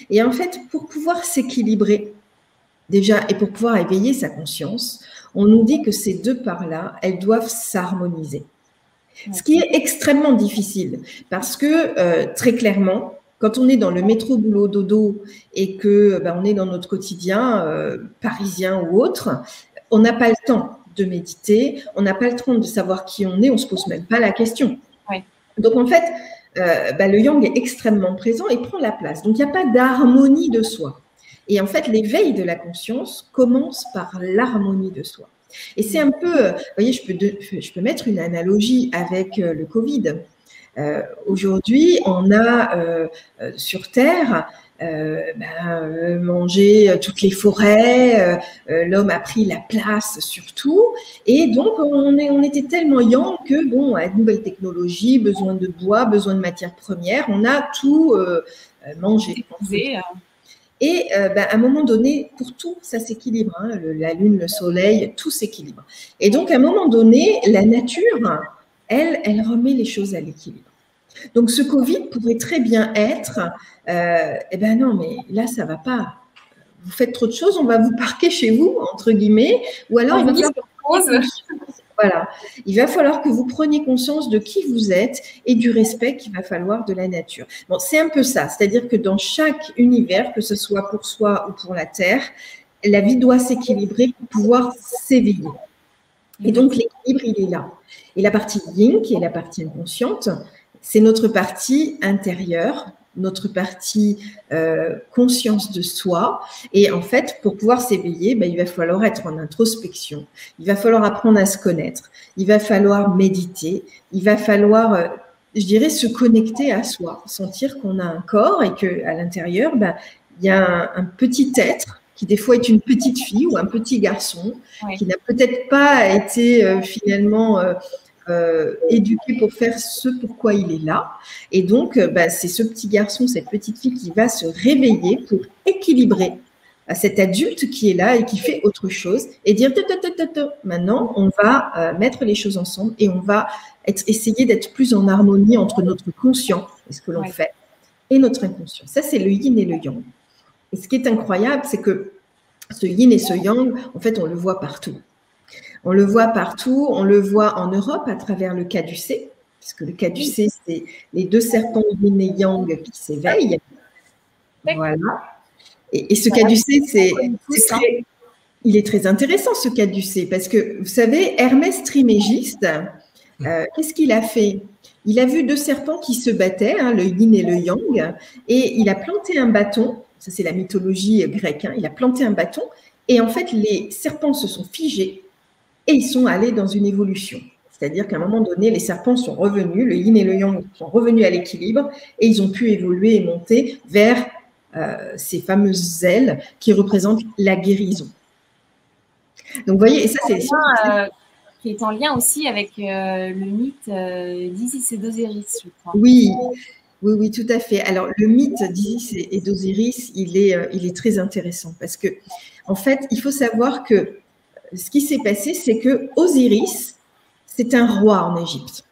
Et en fait, pour pouvoir s'équilibrer, déjà, et pour pouvoir éveiller sa conscience, on nous dit que ces deux parts-là, elles doivent s'harmoniser. Ce qui est extrêmement difficile, parce que très clairement, quand on est dans le métro boulot dodo et que on est dans notre quotidien parisien ou autre, on n'a pas le temps de méditer, on n'a pas le temps de savoir qui on est, on ne se pose même pas la question.
Oui.
Donc en fait, le yang est extrêmement présent et prend la place. Donc il n'y a pas d'harmonie de soi. Et en fait, l'éveil de la conscience commence par l'harmonie de soi. Et c'est un peu, vous voyez, je peux mettre une analogie avec le Covid. Aujourd'hui, on a sur Terre mangé toutes les forêts, l'homme a pris la place sur tout, et donc on était tellement yang que, bon, avec nouvelles technologies, besoin de bois, besoin de matières premières, on a tout mangé. Et à un moment donné, pour tout, ça s'équilibre. Hein, la lune, le soleil, tout s'équilibre. Et donc, à un moment donné, la nature, elle remet les choses à l'équilibre. Donc, ce Covid pourrait très bien être, non, mais là, ça ne va pas. Vous faites trop de choses, on va vous parquer chez vous, entre guillemets, ou alors il va falloir... Voilà. Il va falloir que vous preniez conscience de qui vous êtes et du respect qu'il va falloir de la nature. Bon, c'est un peu ça. C'est-à-dire que dans chaque univers, que ce soit pour soi ou pour la Terre, la vie doit s'équilibrer pour pouvoir s'éveiller. Et donc, l'équilibre, il est là. Et la partie yin, qui est la partie inconsciente, c'est notre partie intérieure, notre partie conscience de soi. Et en fait, pour pouvoir s'éveiller, il va falloir être en introspection, il va falloir apprendre à se connaître, il va falloir méditer, il va falloir, je dirais, se connecter à soi, sentir qu'on a un corps et qu'à l'intérieur, il y a un petit être qui des fois est une petite fille ou un petit garçon, qui n'a peut-être pas été finalement... éduqué pour faire ce pourquoi il est là. Et donc, c'est ce petit garçon, cette petite fille qui va se réveiller pour équilibrer cet adulte qui est là et qui fait autre chose et dire maintenant, on va mettre les choses ensemble et on va essayer d'être plus en harmonie entre notre conscient et ce que l'on fait et notre inconscient. Ça, c'est le yin et le yang. Et ce qui est incroyable, c'est que ce yin et ce yang, en fait, on le voit partout. On le voit partout, on le voit en Europe à travers le caducé, puisque le caducé, c'est les deux serpents yin et yang qui s'éveillent. Voilà. Et ce caducé, il est très intéressant, ce caducé, parce que, vous savez, Hermès Trismégiste, qu'est-ce qu'il a fait? Il a vu deux serpents qui se battaient, le yin et le yang, et il a planté un bâton, ça c'est la mythologie grecque, il a planté un bâton, et en fait, les serpents se sont figés, et ils sont allés dans une évolution. C'est-à-dire qu'à un moment donné, les serpents sont revenus, le yin et le yang sont revenus à l'équilibre et ils ont pu évoluer et monter vers ces fameuses ailes qui représentent la guérison. Donc, vous voyez, et ça, c'est...
qui est en lien aussi avec le mythe d'Isis et d'Osiris, je crois.
Oui, tout à fait. Alors, le mythe d'Isis et d'Osiris, il est très intéressant parce que, en fait, il faut savoir que ce qui s'est passé, c'est que Osiris, c'est un roi en Égypte.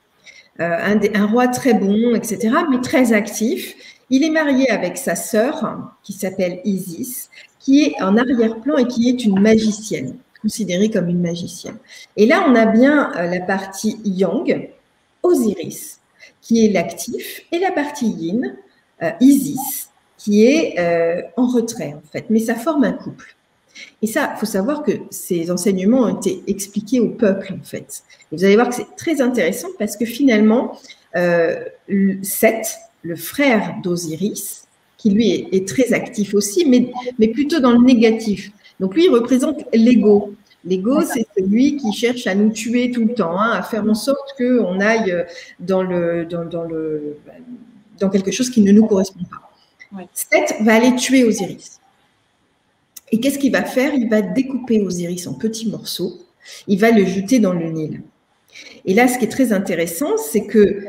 Un roi très bon, etc., mais très actif. Il est marié avec sa sœur, qui s'appelle Isis, qui est en arrière-plan et qui est une magicienne, considérée comme une magicienne. Et là, on a bien la partie yang, Osiris, qui est l'actif, et la partie yin, Isis, qui est en retrait, en fait. Mais ça forme un couple. Et ça, il faut savoir que ces enseignements ont été expliqués au peuple, en fait. Et vous allez voir que c'est très intéressant parce que finalement, Seth, le frère d'Osiris, qui lui est très actif aussi, mais plutôt dans le négatif. Donc lui, il représente l'ego. L'ego, c'est celui qui cherche à nous tuer tout le temps, à faire en sorte qu'on aille dans quelque chose qui ne nous correspond pas. Seth va aller tuer Osiris. Et qu'est-ce qu'il va faire? Il va découper Osiris en petits morceaux. Il va le jeter dans le Nil. Et là, ce qui est très intéressant, c'est que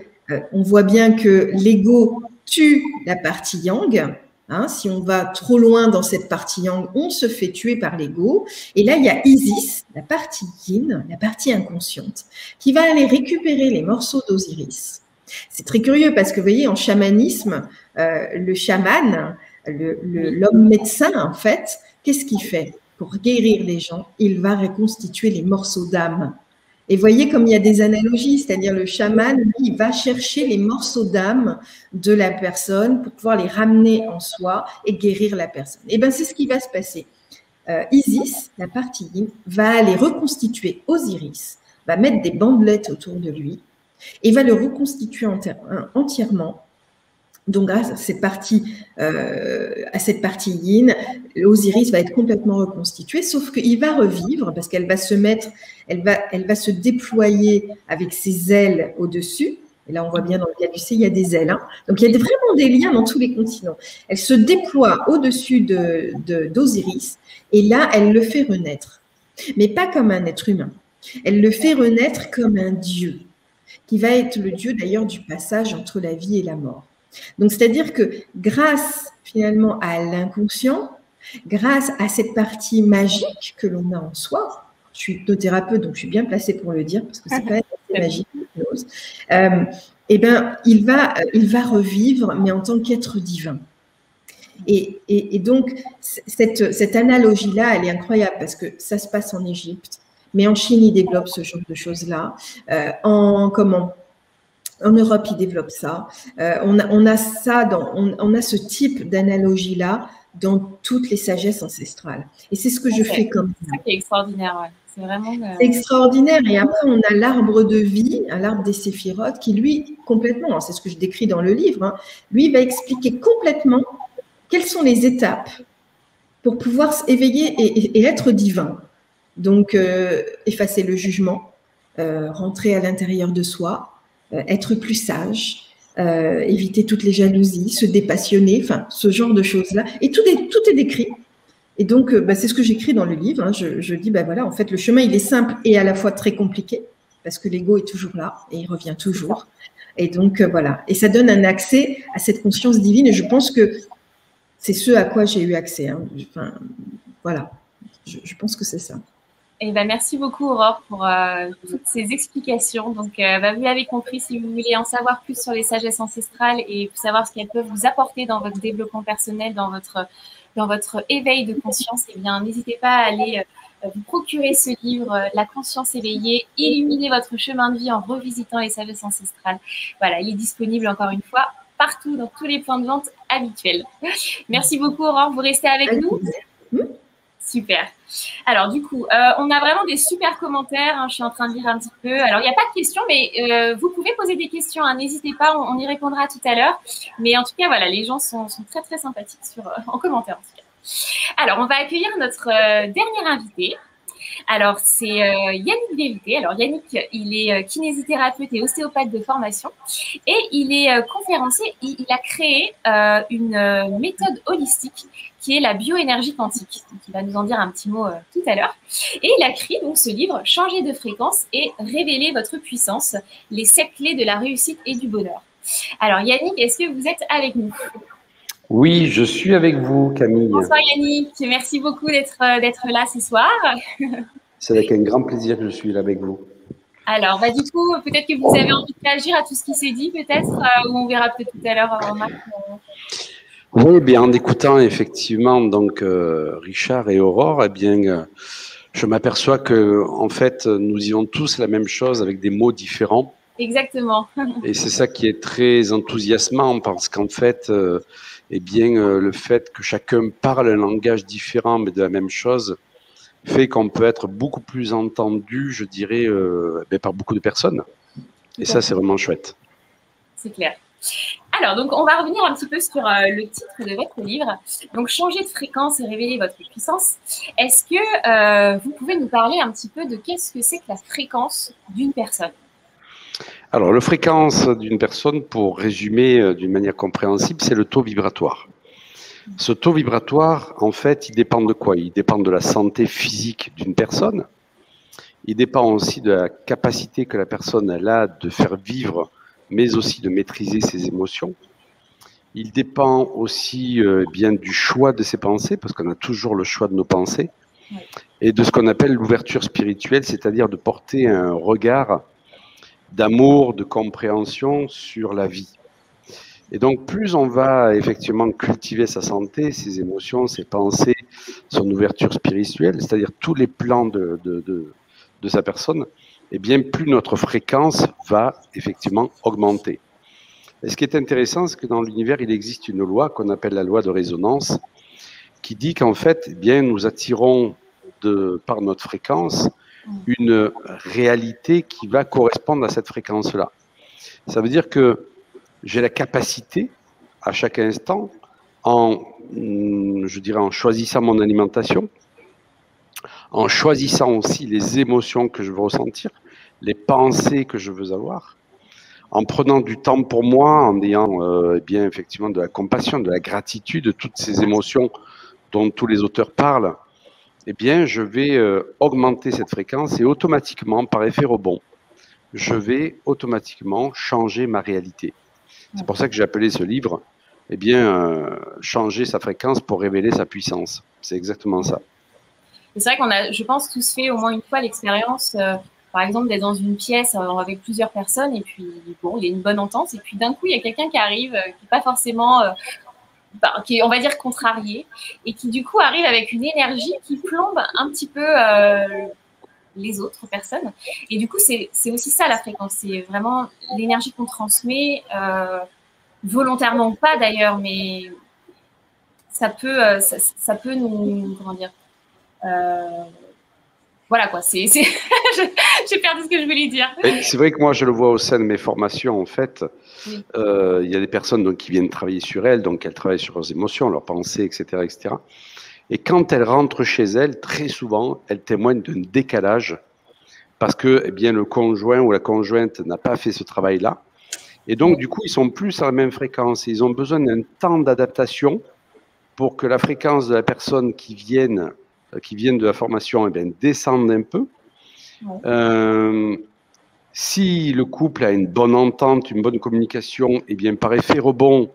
on voit bien que l'ego tue la partie yang, Hein, si on va trop loin dans cette partie yang, on se fait tuer par l'ego. Et là, il y a Isis, la partie yin, la partie inconsciente, qui va aller récupérer les morceaux d'Osiris. C'est très curieux parce que, vous voyez, en chamanisme, le chaman, l'homme médecin, en fait, qu'est-ce qu'il fait? Pour guérir les gens, il va reconstituer les morceaux d'âme. Et voyez comme il y a des analogies, c'est-à-dire le chaman, lui, il va chercher les morceaux d'âme de la personne pour pouvoir les ramener en soi et guérir la personne. Et bien, c'est ce qui va se passer. Isis, la partie yin, va aller reconstituer Osiris, va mettre des bandelettes autour de lui et va le reconstituer entièrement. Donc, grâce à cette partie yin, Osiris va être complètement reconstitué, sauf qu'il va revivre parce qu'elle va se mettre, elle va se déployer avec ses ailes au-dessus. Et là, on voit bien dans le caducée, il y a des ailes. Hein. Donc, il y a vraiment des liens dans tous les continents. Elle se déploie au-dessus d'Osiris et là, elle le fait renaître. Mais pas comme un être humain. Elle le fait renaître comme un dieu, qui va être le dieu d'ailleurs du passage entre la vie et la mort. Donc, c'est-à-dire que grâce finalement à l'inconscient, grâce à cette partie magique que l'on a en soi, je suis hypnothérapeute, donc je suis bien placée pour le dire, parce que c'est quand même assez magique, l'hypnose, eh ben, il va revivre, mais en tant qu'être divin. Et donc, cette analogie-là, elle est incroyable, parce que ça se passe en Égypte, mais en Chine, ils développent ce genre de choses-là. En Europe, ils développent ça. On a ce type d'analogie-là dans toutes les sagesses ancestrales. Et c'est ce que je fais comme ça.
C'est extraordinaire, ouais. C'est vraiment…
C'est extraordinaire. Et après, on a l'arbre de vie, l'arbre des séphirotes, qui lui, complètement, c'est ce que je décris dans le livre, hein, lui va expliquer complètement quelles sont les étapes pour pouvoir s'éveiller et être divin. Donc, effacer le jugement, rentrer à l'intérieur de soi, être plus sage, éviter toutes les jalousies, se dépassionner, enfin, ce genre de choses-là. Et tout est décrit. Et donc, c'est ce que j'écris dans le livre. Hein. Je dis, voilà, en fait, le chemin, il est simple et à la fois très compliqué, parce que l'ego est toujours là et il revient toujours. Et donc, voilà. Et ça donne un accès à cette conscience divine. Et je pense que c'est ce à quoi j'ai eu accès. Hein. Enfin, voilà. Je pense que c'est ça.
Eh ben, merci beaucoup, Aurore, pour toutes ces explications. Donc, vous l'avez compris, si vous voulez en savoir plus sur les sagesses ancestrales et savoir ce qu'elles peuvent vous apporter dans votre développement personnel, dans votre éveil de conscience, eh bien, n'hésitez pas à aller vous procurer ce livre, La conscience éveillée, illuminer votre chemin de vie en revisitant les sagesses ancestrales. Voilà, il est disponible encore une fois partout, dans tous les points de vente habituels. Merci beaucoup, Aurore. Vous restez avec nous? Super. Alors, du coup, on a vraiment des super commentaires. Hein, je suis en train de lire un petit peu. Alors, il n'y a pas de questions, mais vous pouvez poser des questions. Hein, n'hésitez pas, on y répondra tout à l'heure. Mais en tout cas, voilà, les gens sont très, très sympathiques en commentaire, en tout cas. Alors, on va accueillir notre dernier invité. Alors, c'est Yannick Vérité. Alors, Yannick, il est kinésithérapeute et ostéopathe de formation et il est conférencier. Il a créé une méthode holistique qui est la bioénergie quantique. Donc, il va nous en dire un petit mot tout à l'heure. Et il a écrit donc ce livre, Changer de fréquence et révéler votre puissance, les 7 clés de la réussite et du bonheur. Alors, Yannick, est-ce que vous êtes avec nous?
Oui, je suis avec vous, Camille.
Bonsoir Yannick, merci beaucoup d'être là ce soir.
C'est avec un grand plaisir que je suis là avec vous.
Alors, du coup, peut-être que vous avez envie de réagir à tout ce qui s'est dit, peut-être, ou on verra peut-être tout à l'heure, Marc.
Oui, bien, en écoutant effectivement donc Richard et Aurore, eh bien, je m'aperçois que en fait, nous disons tous la même chose avec des mots différents.
Exactement.
Et c'est ça qui est très enthousiasmant, parce qu'en fait, eh bien, le fait que chacun parle un langage différent, mais de la même chose, fait qu'on peut être beaucoup plus entendu, je dirais, par beaucoup de personnes. Et ça, c'est vraiment chouette.
C'est clair. Alors, donc, on va revenir un petit peu sur le titre de votre livre. Donc, changer de fréquence et révéler votre puissance. Est-ce que vous pouvez nous parler un petit peu de qu'est-ce que c'est que la fréquence d'une personne?
Alors, la fréquence d'une personne, pour résumer d'une manière compréhensible, c'est le taux vibratoire. Ce taux vibratoire, en fait, il dépend de quoi? Il dépend de la santé physique d'une personne. Il dépend aussi de la capacité que la personne a de faire vivre, mais aussi de maîtriser ses émotions. Il dépend aussi bien du choix de ses pensées, parce qu'on a toujours le choix de nos pensées, et de ce qu'on appelle l'ouverture spirituelle, c'est-à-dire de porter un regard d'amour, de compréhension sur la vie. Et donc, plus on va effectivement cultiver sa santé, ses émotions, ses pensées, son ouverture spirituelle, c'est-à-dire tous les plans de sa personne, eh bien, plus notre fréquence va effectivement augmenter. Et ce qui est intéressant, c'est que dans l'univers, il existe une loi qu'on appelle la loi de résonance, qui dit qu'en fait, eh bien, nous attirons par notre fréquence une réalité qui va correspondre à cette fréquence-là. Ça veut dire que j'ai la capacité, à chaque instant, je dirais en choisissant mon alimentation, en choisissant aussi les émotions que je veux ressentir, les pensées que je veux avoir, en prenant du temps pour moi, en ayant eh bien, effectivement de la compassion, de la gratitude, de toutes ces émotions dont tous les auteurs parlent, eh bien, je vais augmenter cette fréquence et automatiquement, par effet rebond, je vais automatiquement changer ma réalité. C'est pour ça que j'ai appelé ce livre, eh bien, changer sa fréquence pour révéler sa puissance. C'est exactement ça.
C'est vrai qu'on a, je pense, tous fait au moins une fois l'expérience, par exemple, d'être dans une pièce avec plusieurs personnes et puis, bon, il y a une bonne entente et puis d'un coup, il y a quelqu'un qui arrive, qui n'est pas forcément, qui est, on va dire, contrarié et qui, du coup, arrive avec une énergie qui plombe un petit peu les autres personnes. Et du coup, c'est aussi ça la fréquence. C'est vraiment l'énergie qu'on transmet, volontairement ou pas d'ailleurs, mais ça peut nous, comment dire, voilà quoi. J'ai perdu ce que je voulais dire.
C'est vrai que moi, je le vois au sein de mes formations, en fait. Oui. Il y a des personnes donc, qui viennent travailler sur elles, donc elles travaillent sur leurs émotions, leurs pensées, etc., etc. Et quand elles rentrent chez elles, très souvent, elles témoignent d'un décalage parce que eh bien, le conjoint ou la conjointe n'a pas fait ce travail-là. Et donc, du coup, ils sont plus à la même fréquence. Ils ont besoin d'un temps d'adaptation pour que la fréquence de la personne qui vient de la formation eh bien, descende un peu. Si le couple a une bonne entente, une bonne communication, eh bien, par effet rebond,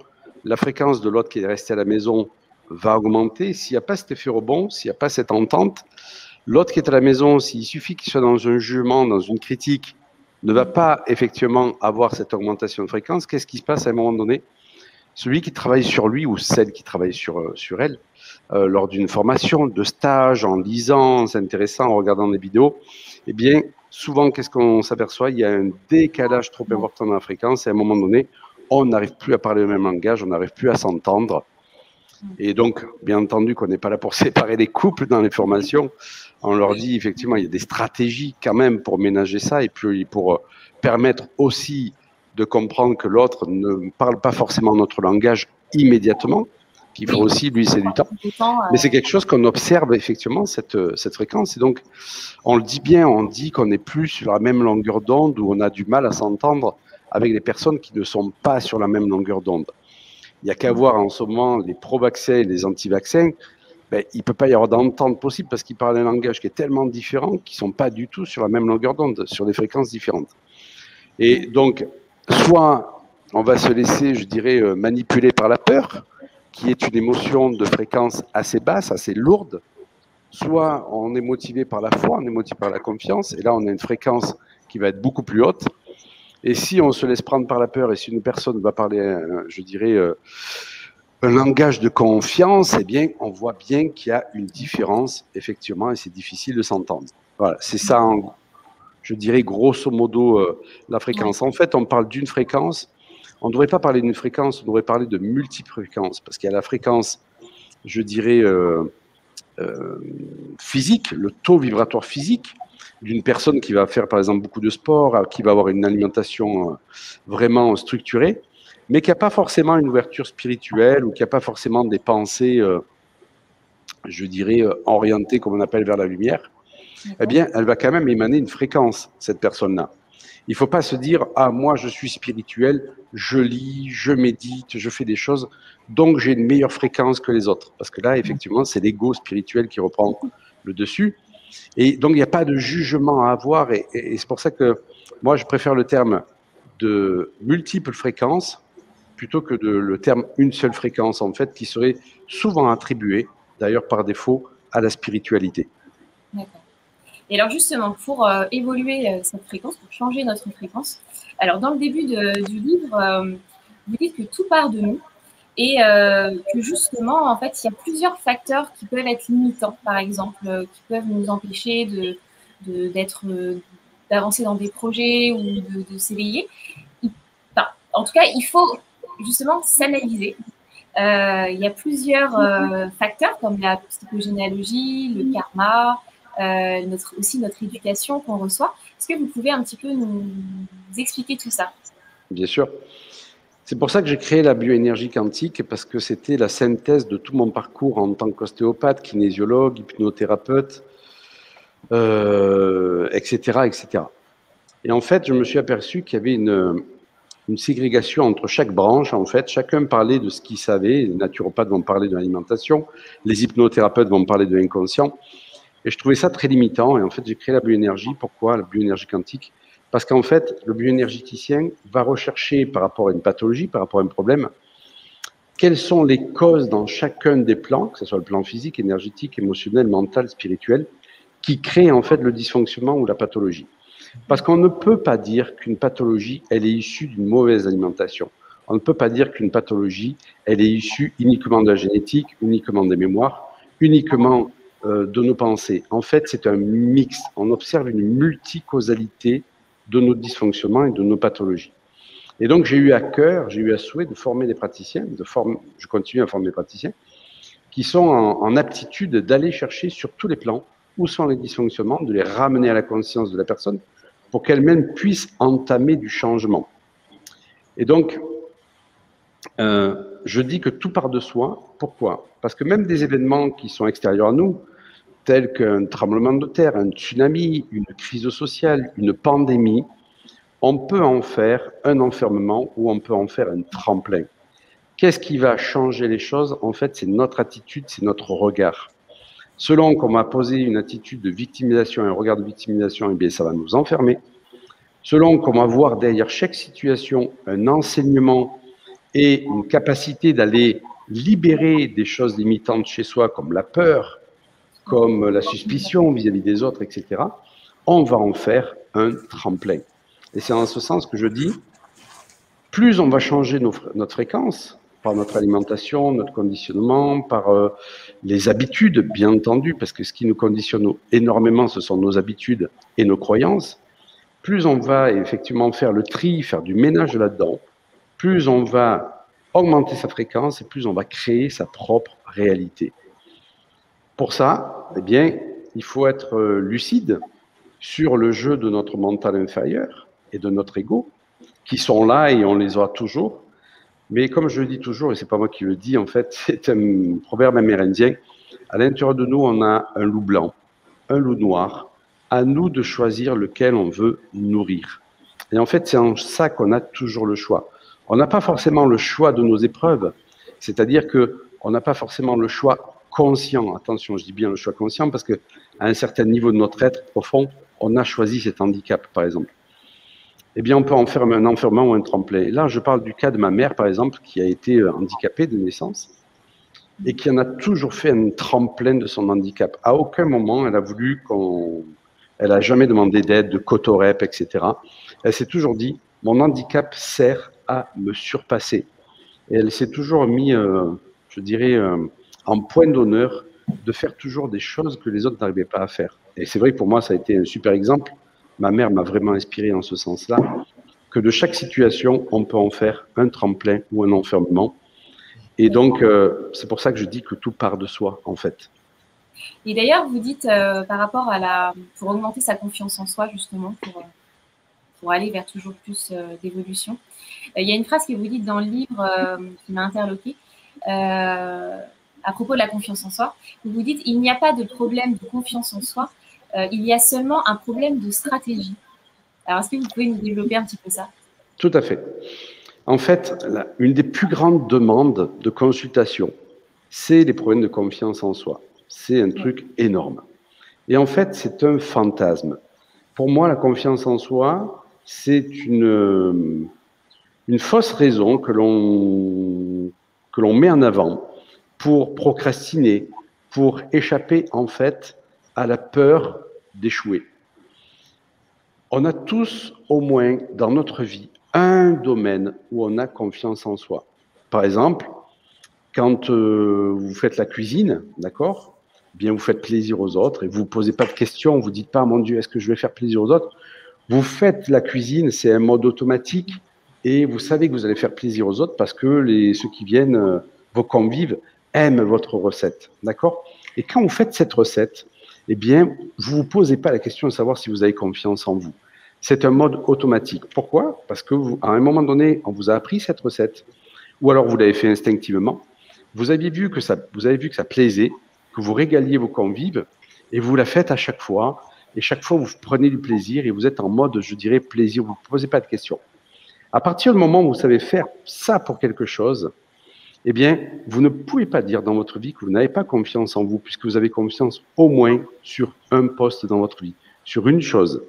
la fréquence de l'autre qui est resté à la maison va augmenter. S'il n'y a pas cet effet rebond, s'il n'y a pas cette entente, l'autre qui est à la maison, s'il suffit qu'il soit dans un jugement, dans une critique, ne va pas effectivement avoir cette augmentation de fréquence. Qu'est-ce qui se passe à un moment donné? Celui qui travaille sur lui ou celle qui travaille sur elle, lors d'une formation, de stage, en lisant, en s'intéressant, en regardant des vidéos, eh bien, souvent, qu'est-ce qu'on s'aperçoit? Il y a un décalage trop important dans la fréquence et à un moment donné, on n'arrive plus à parler le même langage, on n'arrive plus à s'entendre. Et donc, bien entendu qu'on n'est pas là pour séparer les couples dans les formations. On leur dit, effectivement, il y a des stratégies quand même pour ménager ça et puis pour permettre aussi de comprendre que l'autre ne parle pas forcément notre langage immédiatement, qu'il faut aussi lui laisser du temps. Mais c'est quelque chose qu'on observe effectivement, cette fréquence. Et donc, on le dit bien, on dit qu'on n'est plus sur la même longueur d'onde ou on a du mal à s'entendre avec les personnes qui ne sont pas sur la même longueur d'onde. Il n'y a qu'à voir en ce moment les pro-vaccins et les anti-vaccins, ben, il ne peut pas y avoir d'entente possible parce qu'ils parlent un langage qui est tellement différent qu'ils ne sont pas du tout sur la même longueur d'onde, sur des fréquences différentes. Et donc, soit on va se laisser, je dirais, manipuler par la peur, qui est une émotion de fréquence assez basse, assez lourde, soit on est motivé par la foi, on est motivé par la confiance, et là on a une fréquence qui va être beaucoup plus haute. Et si on se laisse prendre par la peur, et si une personne va parler, je dirais, un langage de confiance, eh bien, on voit bien qu'il y a une différence, effectivement, et c'est difficile de s'entendre. Voilà, c'est ça, je dirais, grosso modo, la fréquence. En fait, on parle d'une fréquence. On ne devrait pas parler d'une fréquence, on devrait parler de multiples fréquences, parce qu'il y a la fréquence, je dirais, physique, le taux vibratoire physique d'une personne qui va faire, par exemple, beaucoup de sport, qui va avoir une alimentation vraiment structurée, mais qui n'a pas forcément une ouverture spirituelle ou qui n'a pas forcément des pensées, je dirais, orientées, comme on appelle, vers la lumière, eh bien, elle va quand même émaner une fréquence, cette personne-là. Il ne faut pas se dire « Ah, moi, je suis spirituel, je lis, je médite, je fais des choses, donc j'ai une meilleure fréquence que les autres. » Parce que là, effectivement, c'est l'ego spirituel qui reprend le dessus. Et donc, il n'y a pas de jugement à avoir. Et c'est pour ça que moi, je préfère le terme de multiples fréquences plutôt que le terme une seule fréquence, en fait, qui serait souvent attribué, d'ailleurs par défaut, à la spiritualité.
D'accord. Et alors justement, pour évoluer cette fréquence, pour changer notre fréquence, alors dans le début du livre, vous dites que tout part de nous et que justement, en fait, il y a plusieurs facteurs qui peuvent être limitants, par exemple, qui peuvent nous empêcher d'avancer dans des projets ou de s'éveiller. Enfin, en tout cas, il faut justement s'analyser. Il y a plusieurs facteurs comme la psychogénéalogie, le karma, aussi notre éducation qu'on reçoit. Est-ce que vous pouvez un petit peu nous expliquer tout ça?
Bien sûr. C'est pour ça que j'ai créé la bioénergie quantique, parce que c'était la synthèse de tout mon parcours en tant qu'ostéopathe, kinésiologue, hypnothérapeute, etc., etc. Et en fait, je me suis aperçu qu'il y avait une ségrégation entre chaque branche. En fait, chacun parlait de ce qu'il savait. Les naturopathes vont parler de l'alimentation, les hypnothérapeutes vont parler de l'inconscient. Et je trouvais ça très limitant. Et en fait, j'ai créé la bioénergie. Pourquoi la bioénergie quantique? Parce qu'en fait, le bioénergéticien va rechercher par rapport à une pathologie, par rapport à un problème, quelles sont les causes dans chacun des plans, que ce soit le plan physique, énergétique, émotionnel, mental, spirituel, qui créent en fait le dysfonctionnement ou la pathologie. Parce qu'on ne peut pas dire qu'une pathologie, elle est issue d'une mauvaise alimentation. On ne peut pas dire qu'une pathologie, elle est issue uniquement de la génétique, uniquement des mémoires, uniquement de nos pensées. En fait, c'est un mix. On observe une multicausalité de nos dysfonctionnements et de nos pathologies. Et donc, j'ai eu à cœur, j'ai eu à souhait de former des praticiens, je continue à former des praticiens, qui sont en aptitude d'aller chercher sur tous les plans où sont les dysfonctionnements, de les ramener à la conscience de la personne pour qu'elle-même puisse entamer du changement. Et donc, je dis que tout part de soi. Pourquoi? Parce que même des événements qui sont extérieurs à nous, tels qu'un tremblement de terre, un tsunami, une crise sociale, une pandémie, on peut en faire un enfermement ou on peut en faire un tremplin. Qu'est-ce qui va changer les choses? En fait, c'est notre attitude, c'est notre regard. Selon qu'on va poser une attitude de victimisation, un regard de victimisation, eh bien, ça va nous enfermer. Selon qu'on va voir derrière chaque situation un enseignement et une capacité d'aller libérer des choses limitantes chez soi, comme la peur, comme la suspicion vis-à-vis des autres, etc., on va en faire un tremplin. Et c'est en ce sens que je dis, plus on va changer notre fréquence, par notre alimentation, notre conditionnement, par les habitudes, bien entendu, parce que ce qui nous conditionne énormément, ce sont nos habitudes et nos croyances, plus on va effectivement faire le tri, faire du ménage là-dedans, plus on va augmenter sa fréquence et plus on va créer sa propre réalité. Pour ça, eh bien, il faut être lucide sur le jeu de notre mental inférieur et de notre ego, qui sont là et on les aura toujours. Mais comme je le dis toujours, et c'est pas moi qui le dis, en fait, c'est un proverbe amérindien, à l'intérieur de nous, on a un loup blanc, un loup noir, à nous de choisir lequel on veut nourrir. Et en fait, c'est en ça qu'on a toujours le choix. On n'a pas forcément le choix de nos épreuves, c'est-à-dire qu'on n'a pas forcément le choix conscient. Attention, je dis bien le choix conscient parce qu'à un certain niveau de notre être profond, on a choisi cet handicap, par exemple. Eh bien, on peut en faire un enfermement ou un tremplin. Là, je parle du cas de ma mère, par exemple, qui a été handicapée de naissance et qui en a toujours fait un tremplin de son handicap. À aucun moment, elle a voulu elle n'a jamais demandé d'aide, de cotorep, etc. Elle s'est toujours dit, mon handicap sert à me surpasser. Et elle s'est toujours mis, je dirais, en point d'honneur de faire toujours des choses que les autres n'arrivaient pas à faire. Et c'est vrai que pour moi, ça a été un super exemple. Ma mère m'a vraiment inspiré en ce sens-là, que de chaque situation, on peut en faire un tremplin ou un enfermement. Et donc, c'est pour ça que je dis que tout part de soi, en fait.
Et d'ailleurs, vous dites, par rapport pour augmenter sa confiance en soi, justement, pour aller vers toujours plus d'évolution, il y a une phrase que vous dites dans le livre qui m'a interloquée, à propos de la confiance en soi. Vous dites, il n'y a pas de problème de confiance en soi, il y a seulement un problème de stratégie. Alors, est-ce que vous pouvez nous développer un petit peu ça?
Tout à fait. En fait, une des plus grandes demandes de consultation, c'est les problèmes de confiance en soi. C'est un truc énorme. Et en fait, c'est un fantasme. Pour moi, la confiance en soi, c'est une fausse raison que l'on met en avant pour procrastiner, pour échapper en fait à la peur d'échouer. On a tous au moins dans notre vie un domaine où on a confiance en soi. Par exemple, quand vous faites la cuisine, d'accord, bien vous faites plaisir aux autres et vous ne vous posez pas de questions, vous ne dites pas, mon Dieu, est-ce que je vais faire plaisir aux autres? Vous faites la cuisine, c'est un mode automatique et vous savez que vous allez faire plaisir aux autres parce que ceux qui viennent, vos convives, aiment votre recette, d'accord? Et quand vous faites cette recette, eh bien, vous ne vous posez pas la question de savoir si vous avez confiance en vous. C'est un mode automatique. Pourquoi? Parce que à un moment donné, on vous a appris cette recette, ou alors vous l'avez fait instinctivement. Vous avez vu que ça plaisait, que vous régaliez vos convives, et vous la faites à chaque fois. Et chaque fois, vous prenez du plaisir et vous êtes en mode, je dirais, plaisir. Vous ne vous posez pas de questions. À partir du moment où vous savez faire ça pour quelque chose, eh bien, vous ne pouvez pas dire dans votre vie que vous n'avez pas confiance en vous, puisque vous avez confiance au moins sur un poste dans votre vie, sur une chose.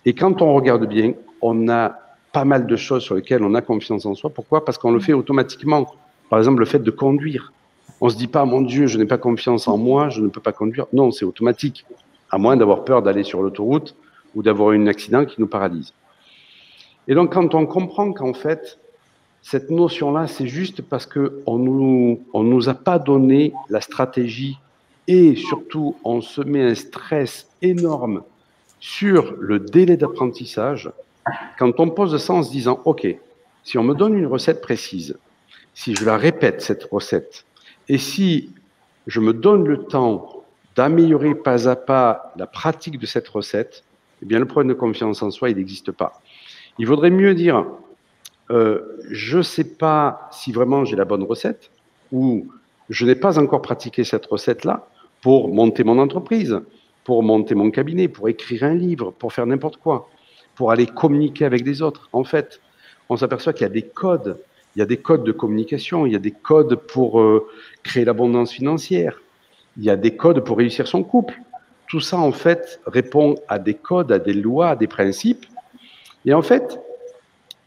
Et quand on regarde bien, on a pas mal de choses sur lesquelles on a confiance en soi. Pourquoi? Parce qu'on le fait automatiquement. Par exemple, le fait de conduire. On ne se dit pas, mon Dieu, je n'ai pas confiance en moi, je ne peux pas conduire. Non, c'est automatique, à moins d'avoir peur d'aller sur l'autoroute ou d'avoir un accident qui nous paralyse. Et donc, quand on comprend qu'en fait, cette notion-là, c'est juste parce qu'on nous a pas donné la stratégie et surtout, on se met un stress énorme sur le délai d'apprentissage. Quand on pose ça en se disant, OK, si on me donne une recette précise, si je la répète, cette recette, et si je me donne le temps d'améliorer pas à pas la pratique de cette recette, eh bien, le problème de confiance en soi, il n'existe pas. Il vaudrait mieux dire, je ne sais pas si vraiment j'ai la bonne recette, ou je n'ai pas encore pratiqué cette recette-là pour monter mon entreprise, pour monter mon cabinet, pour écrire un livre, pour faire n'importe quoi, pour aller communiquer avec les autres. En fait, on s'aperçoit qu'il y a des codes. Il y a des codes de communication, il y a des codes pour créer l'abondance financière, il y a des codes pour réussir son couple. Tout ça, en fait, répond à des codes, à des lois, à des principes. Et en fait,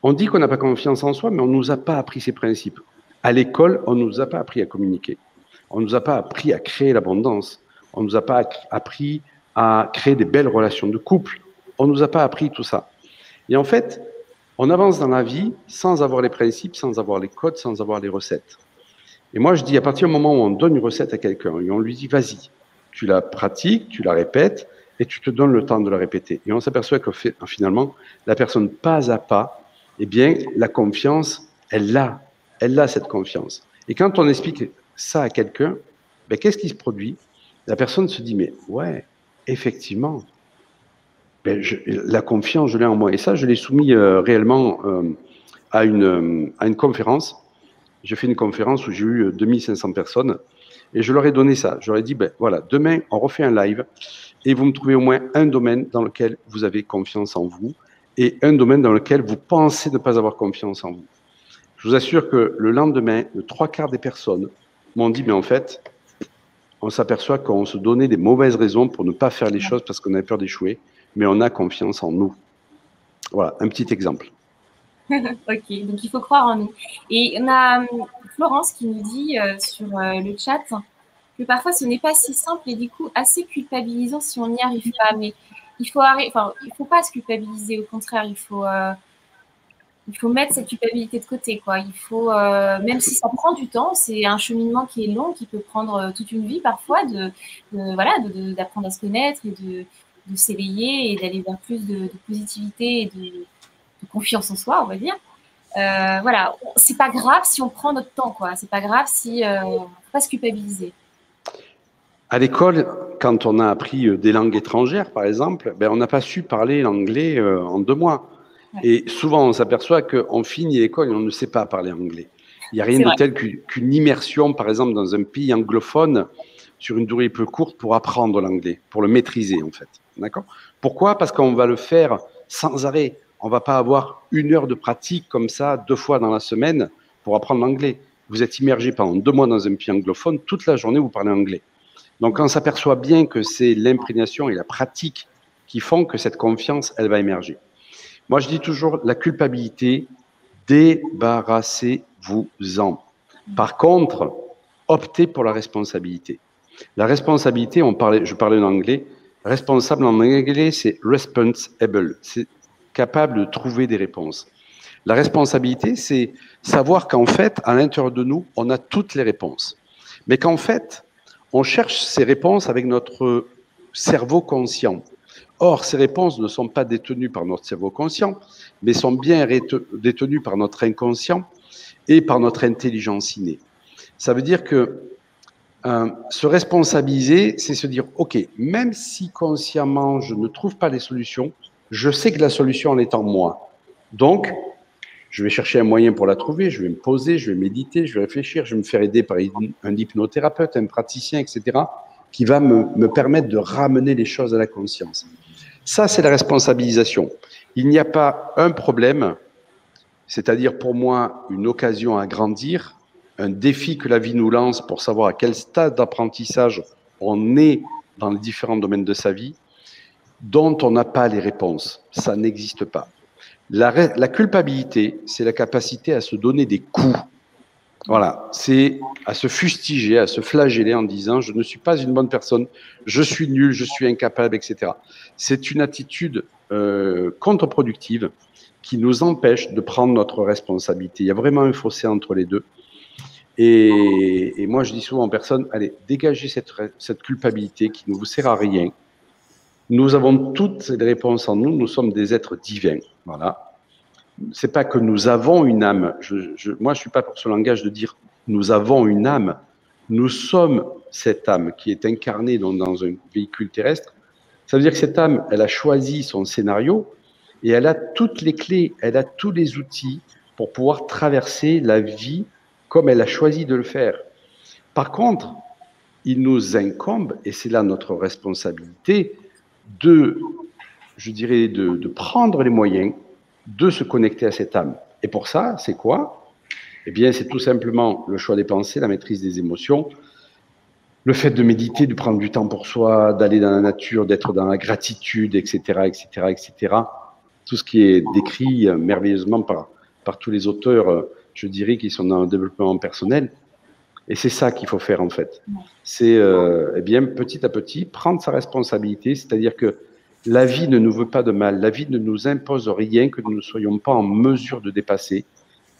on dit qu'on n'a pas confiance en soi, mais on ne nous a pas appris ces principes. À l'école, on ne nous a pas appris à communiquer. On ne nous a pas appris à créer l'abondance. On ne nous a pas appris à créer des belles relations de couple. On ne nous a pas appris tout ça. Et en fait, on avance dans la vie sans avoir les principes, sans avoir les codes, sans avoir les recettes. Et moi, je dis, à partir du moment où on donne une recette à quelqu'un et on lui dit, vas-y, tu la pratiques, tu la répètes et tu te donnes le temps de la répéter. Et on s'aperçoit que finalement, la personne pas à pas, eh bien, la confiance, elle a cette confiance. Et quand on explique ça à quelqu'un, ben, qu'est-ce qui se produit? La personne se dit, mais ouais, effectivement, ben, la confiance, je l'ai en moi. Et ça, je l'ai soumis réellement à une conférence. J'ai fait une conférence où j'ai eu 2500 personnes et je leur ai donné ça. Je leur ai dit, ben voilà, demain, on refait un live et vous me trouvez au moins un domaine dans lequel vous avez confiance en vous et un domaine dans lequel vous pensez ne pas avoir confiance en vous. Je vous assure que le lendemain, le 3/4 des personnes m'ont dit, mais en fait, on s'aperçoit qu'on se donnait des mauvaises raisons pour ne pas faire les choses parce qu'on avait peur d'échouer, mais on a confiance en nous. Voilà, un petit exemple.
Ok, donc il faut croire en nous. Et on a Florence qui nous dit sur le chat que parfois ce n'est pas si simple et du coup assez culpabilisant si on n'y arrive pas. Mais il faut il faut pas se culpabiliser, au contraire, il faut mettre cette culpabilité de côté, quoi. Il faut, même si ça prend du temps, c'est un cheminement qui est long, qui peut prendre toute une vie parfois, d'apprendre à se connaître et de s'éveiller et d'aller vers plus de positivité et de confiance en soi, on va dire. Voilà, c'est pas grave si on prend notre temps, quoi. C'est pas grave si on ne faut pas se culpabiliser.
À l'école, quand on a appris des langues étrangères, par exemple, ben, on n'a pas su parler l'anglais en 2 mois. Ouais. Et souvent, on s'aperçoit qu'on finit l'école et on ne sait pas parler anglais. Il n'y a rien de tel qu'une immersion, par exemple, dans un pays anglophone sur une durée peu courte pour apprendre l'anglais, pour le maîtriser, en fait. D'accord ? Pourquoi ? Parce qu'on va le faire sans arrêt. On ne va pas avoir 1 heure de pratique comme ça 2 fois dans la semaine pour apprendre l'anglais. Vous êtes immergé pendant 2 mois dans un pays anglophone, toute la journée, vous parlez anglais. Donc, on s'aperçoit bien que c'est l'imprégnation et la pratique qui font que cette confiance, elle va émerger. Moi, je dis toujours, la culpabilité, débarrassez-vous-en. Par contre, optez pour la responsabilité. La responsabilité, je parlais en anglais, responsable en anglais, c'est responsible, c'est capable de trouver des réponses. La responsabilité, c'est savoir qu'en fait, à l'intérieur de nous, on a toutes les réponses. Mais qu'en fait, on cherche ces réponses avec notre cerveau conscient. Or, ces réponses ne sont pas détenues par notre cerveau conscient, mais sont bien détenues par notre inconscient et par notre intelligence innée. Ça veut dire que se responsabiliser, c'est se dire, OK, même si consciemment je ne trouve pas les solutions, je sais que la solution elle est en moi. Donc, je vais chercher un moyen pour la trouver, je vais me poser, je vais méditer, je vais réfléchir, je vais me faire aider par un hypnothérapeute, un praticien, etc., qui va me permettre de ramener les choses à la conscience. Ça, c'est la responsabilisation. Il n'y a pas un problème, c'est-à-dire pour moi une occasion à grandir, un défi que la vie nous lance pour savoir à quel stade d'apprentissage on est dans les différents domaines de sa vie, dont on n'a pas les réponses. Ça n'existe pas. La culpabilité, c'est la capacité à se donner des coups. Voilà, c'est à se fustiger, à se flageller en disant « je ne suis pas une bonne personne, je suis nul, je suis incapable, etc. » C'est une attitude contre-productive qui nous empêche de prendre notre responsabilité. Il y a vraiment un fossé entre les deux. Et moi, je dis souvent aux personnes, allez, dégagez cette culpabilité qui ne vous sert à rien. Nous avons toutes les réponses en nous, nous sommes des êtres divins. Voilà. C'est pas que nous avons une âme. Moi, je suis pas pour ce langage de dire nous avons une âme. Nous sommes cette âme qui est incarnée dans un véhicule terrestre. Ça veut dire que cette âme, elle a choisi son scénario et elle a toutes les clés, elle a tous les outils pour pouvoir traverser la vie comme elle a choisi de le faire. Par contre, il nous incombe, et c'est là notre responsabilité, de prendre les moyens de se connecter à cette âme. Et pour ça, c'est quoi? Eh bien, c'est tout simplement le choix des pensées, la maîtrise des émotions, le fait de méditer, de prendre du temps pour soi, d'aller dans la nature, d'être dans la gratitude, etc., etc., etc. Tout ce qui est décrit merveilleusement par tous les auteurs, je dirais, qui sont dans le développement personnel. Et c'est ça qu'il faut faire, en fait. C'est, eh bien, petit à petit, prendre sa responsabilité, c'est-à-dire que la vie ne nous veut pas de mal, la vie ne nous impose rien que nous ne soyons pas en mesure de dépasser.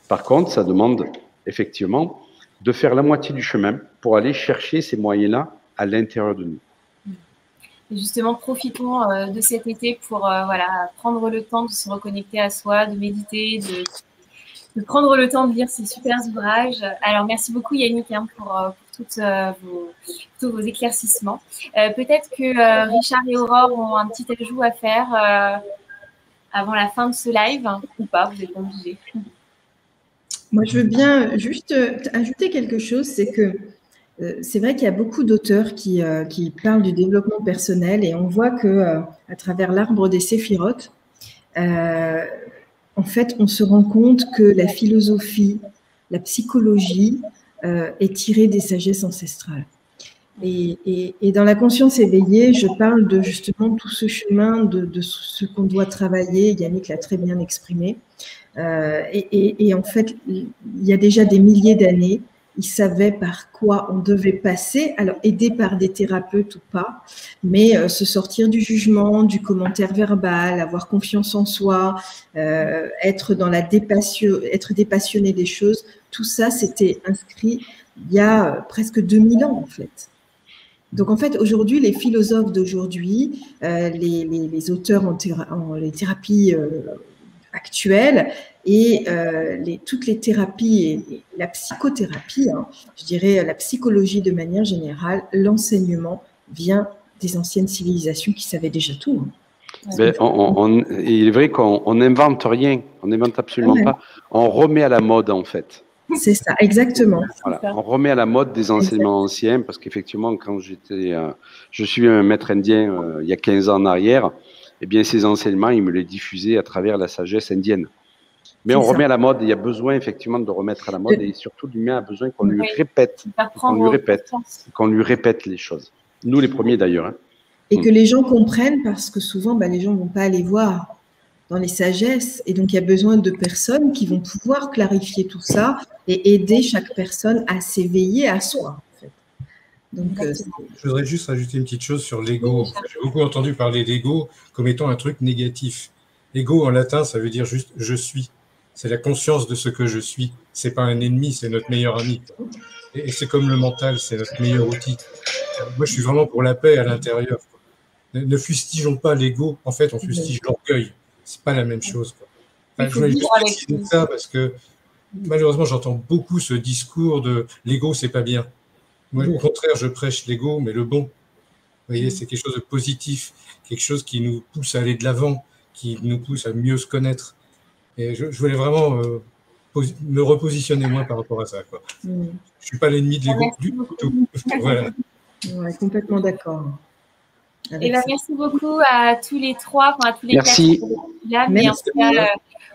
Par contre, ça demande, effectivement, de faire la moitié du chemin pour aller chercher ces moyens-là à l'intérieur de nous.
Et justement, profitons de cet été pour voilà, prendre le temps de se reconnecter à soi, de méditer, de prendre le temps de lire ces super ouvrages. Alors, merci beaucoup Yannick pour tous vos éclaircissements. Peut-être que Richard et Aurore ont un petit ajout à faire avant la fin de ce live, ou pas, vous n'êtes pas obligés.
Moi, je veux bien juste ajouter quelque chose, c'est que c'est vrai qu'il y a beaucoup d'auteurs qui parlent du développement personnel et on voit que à travers l'arbre des séphirotes, en fait, on se rend compte que la philosophie, la psychologie est tirée des sagesses ancestrales. Et dans la conscience éveillée, je parle de justement tout ce chemin de ce qu'on doit travailler. Yannick l'a très bien exprimé. Et en fait, il y a déjà des milliers d'années, ils savaient par quoi on devait passer, alors aidé par des thérapeutes ou pas, mais se sortir du jugement, du commentaire verbal, avoir confiance en soi, être dépassionné des choses, tout ça, c'était inscrit il y a presque 2000 ans en fait. Donc en fait, aujourd'hui, les philosophes d'aujourd'hui, les auteurs en les thérapies actuelles et toutes les thérapies et la psychothérapie, je dirais la psychologie de manière générale, l'enseignement vient des anciennes civilisations qui savaient déjà tout.
Ben, il est vrai qu'on n'invente rien, on n'invente absolument pas, on remet à la mode en fait.
C'est ça, exactement.
Voilà, on remet à la mode des enseignements anciens parce qu'effectivement, quand je suis un maître indien il y a 15 ans en arrière, eh bien ces enseignements, ils me les diffusaient à travers la sagesse indienne. Mais on remet à la mode, il y a besoin effectivement de remettre à la mode et surtout l'humain a besoin qu'on lui répète, qu'on lui répète les choses. Nous les premiers d'ailleurs.
Et que les gens comprennent parce que souvent, les gens ne vont pas aller voir dans les sagesses. Et donc, il y a besoin de personnes qui vont pouvoir clarifier tout ça et aider chaque personne à s'éveiller à soi. En fait. Donc,
je voudrais juste rajouter une petite chose sur l'ego. J'ai beaucoup entendu parler d'ego comme étant un truc négatif. Ego en latin, ça veut dire juste « je suis ». C'est la conscience de ce que je suis. C'est pas un ennemi, c'est notre meilleur ami. Et c'est comme le mental, c'est notre meilleur outil. Moi, je suis vraiment pour la paix à l'intérieur. Ne fustigeons pas l'ego. En fait, on fustige l'orgueil. C'est pas la même chose. Enfin, je voulais juste préciser ça parce que malheureusement, j'entends beaucoup ce discours de l'ego, c'est pas bien. Moi, au contraire, je prêche l'ego, mais le bon. Vous voyez, c'est quelque chose de positif, quelque chose qui nous pousse à aller de l'avant, qui nous pousse à mieux se connaître. Et je voulais vraiment me repositionner moi par rapport à ça. Quoi. Je ne suis pas l'ennemi de l'ego du tout. Voilà.
Ouais, complètement d'accord.
Merci beaucoup à tous les trois, à tous les
merci.
quatre. Mais en tout cas,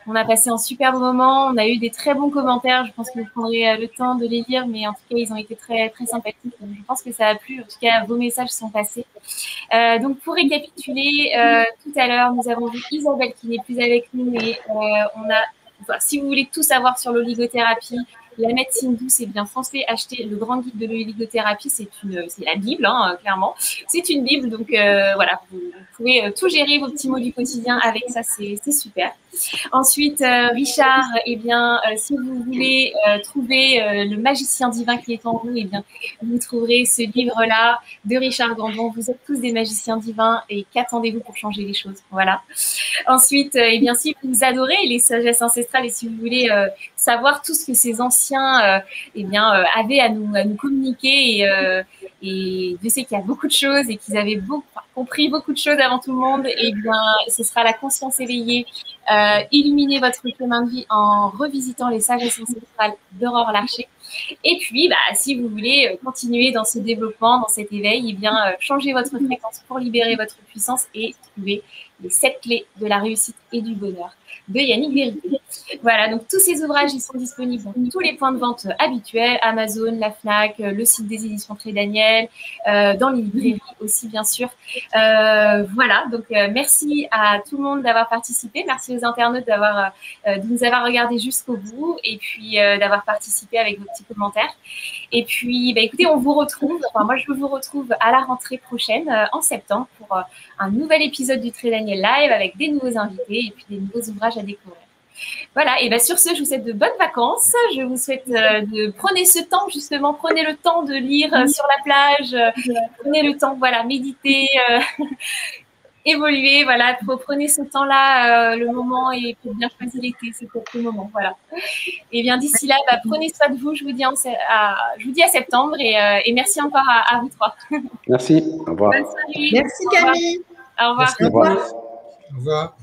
on a passé un super bon moment. On a eu des très bons commentaires. Je pense que vous prendrez le temps de les lire, mais en tout cas, ils ont été très, très sympathiques. Donc, je pense que ça a plu. En tout cas, vos messages sont passés. Donc, pour récapituler, tout à l'heure, nous avons vu Isabelle qui n'est plus avec nous, mais si vous voulez tout savoir sur l'oligothérapie, la médecine douce, eh bien, foncez acheter le grand guide de l'oligothérapie. C'est la Bible, hein, clairement. C'est une Bible, donc voilà, vous pouvez tout gérer vos petits mots du quotidien avec ça, c'est super. Ensuite, Richard, eh bien, si vous voulez trouver le magicien divin qui est en vous, eh bien, vous trouverez ce livre-là de Richard Gandon. Vous êtes tous des magiciens divins et qu'attendez-vous pour changer les choses? Voilà. Ensuite, eh bien, si vous adorez les sagesses ancestrales et si vous voulez savoir tout ce que ces anciens avaient à nous communiquer et je sais qu'il y a beaucoup de choses et qu'ils avaient compris beaucoup de choses avant tout le monde, et bien, ce sera la conscience éveillée. Illuminer votre chemin de vie en revisitant les sagesses ancestrales d'Aurore Larcher. Et puis, si vous voulez continuer dans ce développement, dans cet éveil, eh bien, changez votre fréquence pour libérer votre puissance et trouver les 7 clés de la réussite et du bonheur de Yannick Vérité. Voilà, donc tous ces ouvrages, ils sont disponibles dans tous les points de vente habituels, Amazon, la FNAC, le site des éditions Très Daniel, dans les librairies aussi, bien sûr. Voilà, donc merci à tout le monde d'avoir participé. Merci aux internautes de nous avoir regardés jusqu'au bout et puis d'avoir participé avec vos petits commentaires. Et puis, écoutez, on vous retrouve, moi je vous retrouve à la rentrée prochaine, en septembre, pour un nouvel épisode du Très Daniel Live avec des nouveaux invités et puis des nouveaux ouvrages à découvrir. Voilà, et sur ce, je vous souhaite de bonnes vacances. Je vous souhaite prenez ce temps, justement, prenez le temps de lire sur la plage, prenez le temps, voilà, méditer, évoluer, voilà, prenez ce temps-là, le moment, et pour bien choisir l'été, c'est peut-être le moment, voilà. Et bien d'ici là, prenez soin de vous, je vous dis à septembre, et merci encore à vous trois.
Merci, au revoir.
Merci Camille.
Au revoir.
Merci, au revoir. Au revoir.